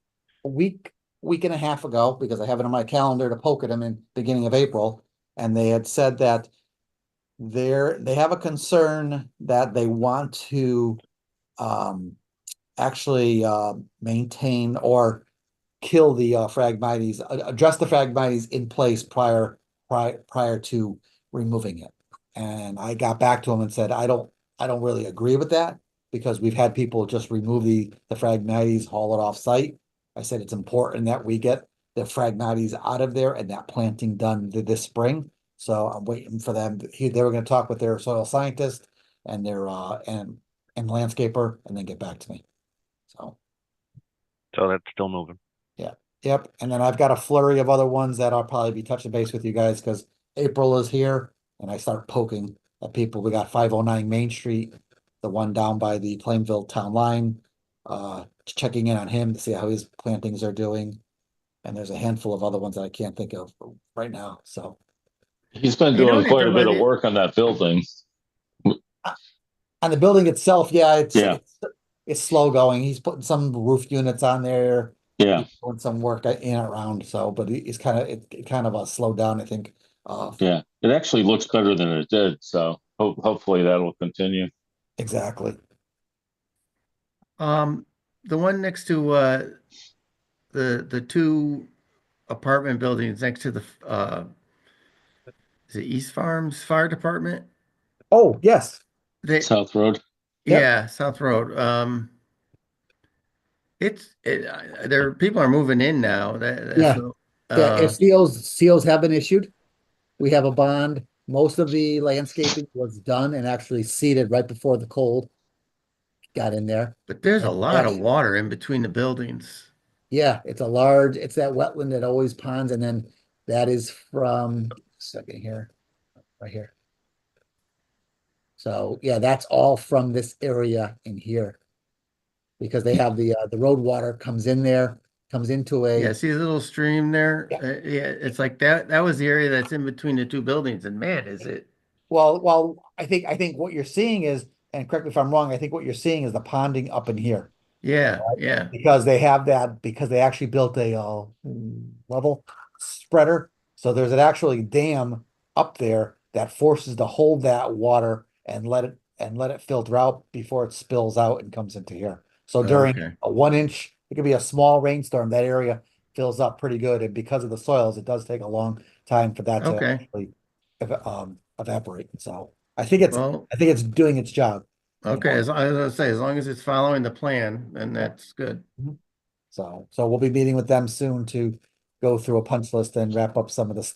a week and a half ago because I have it on my calendar to poke at them in beginning of April. And they had said that they have a concern that they want to um actually maintain or kill the Phragmites, address the Phragmites in place prior to removing it. And I got back to him and said, I don't really agree with that because we've had people just remove the Phragmites, haul it off site. I said it's important that we get the Phragmites out of there and that planting done this spring. So I'm waiting for them. They were going to talk with their soil scientist and their and landscaper and then get back to me. So. So that's still moving. Yeah, yep. And then I've got a flurry of other ones that I'll probably be touching base with you guys because April is here and I start poking at people. We got 509 Main Street, the one down by the Plainville town line. Checking in on him to see how his plantings are doing. And there's a handful of other ones that I can't think of right now. So He's been You know doing what quite a bit of reminded- work on that building. on the building itself, yeah, Yeah. it's slow going. He's putting some roof units on there. Yeah. Doing some work in and around, so, but it's kind of a slow down, I think. Yeah. It actually looks better than it did. So hopefully that'll continue. Exactly. The one next to the two apartment buildings next to the is it East Farms Fire Department? Oh, yes. They South Road. Yep. Yeah, South Road. There people are moving in now. Yeah. So Yeah, if COs have been issued, we have a bond. Most of the landscaping was done and actually seeded right before the cold got in there. but there's a And lot of water in between the buildings. yeah, it's that wetland that always ponds, and then that is from, second here, right here. So yeah, that's all from this area in here. Because they have the road water comes in there, comes into Yeah, see the little stream there? Yeah. Yeah, it's like that was the area that's in between the two buildings, and man, is it well, I think what you're seeing is, and correct me if I'm wrong, I think what you're seeing is the ponding up in here. yeah, yeah. Because they have that, because they actually built a level spreader. So there's an actually dam up there that forces to hold that water and let it filter out before it spills out and comes into here. So during Okay. a 1 inch, it could be a small rainstorm, that area fills up pretty good. And because of the soils, it does take a long time for that to Okay. actually evaporate. So I Well, think it's doing its job. okay, as I say, as long as it's following the plan, then that's good. So we'll be meeting with them soon to go through a punch list and wrap up some of this,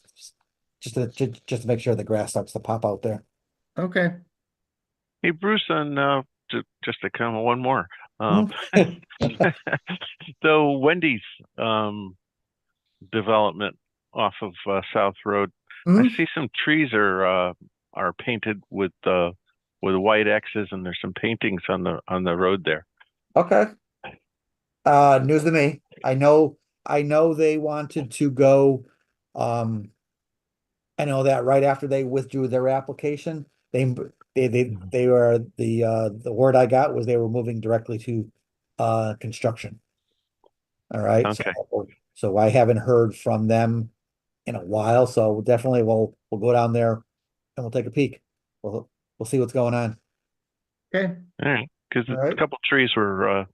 just to make sure the grass starts to pop out there. Okay. Hey, Bruce, and just to come one more. So Wendy's development off of South Road, I see some trees are painted with white X's, and there's some paintings on the road there. Okay. News to me. I know they wanted to go, I know that right after they withdrew their application, they were, the word I got was they were moving directly to construction. All right. Okay. So I haven't heard from them in a while, so definitely we'll go down there and we'll take a peek. We'll see what's going on. Okay. All right, because All right. a couple trees were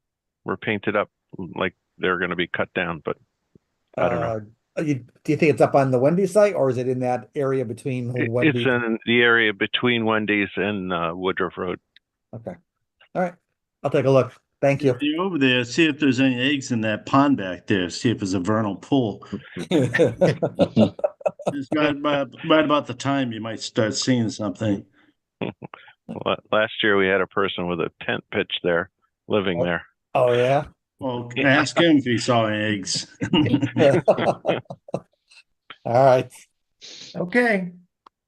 painted up like they're going to be cut down, but I don't know. Do you think it's up on the Wendy's site, or is it in that area between It's Wendy's? in the area between Wendy's and Woodruff Road. Okay. All right. I'll take a look. Thank you. If you're over there, see if there's any eggs in that pond back there. See if it's a vernal pool. It's right about the time you might start seeing something. Well, last year we had a person with a tent pitch there, living there. Oh, yeah. Well, ask him if he saw eggs. All right. Okay.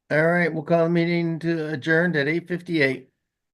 All right, we'll call the meeting to adjourned at 8:58.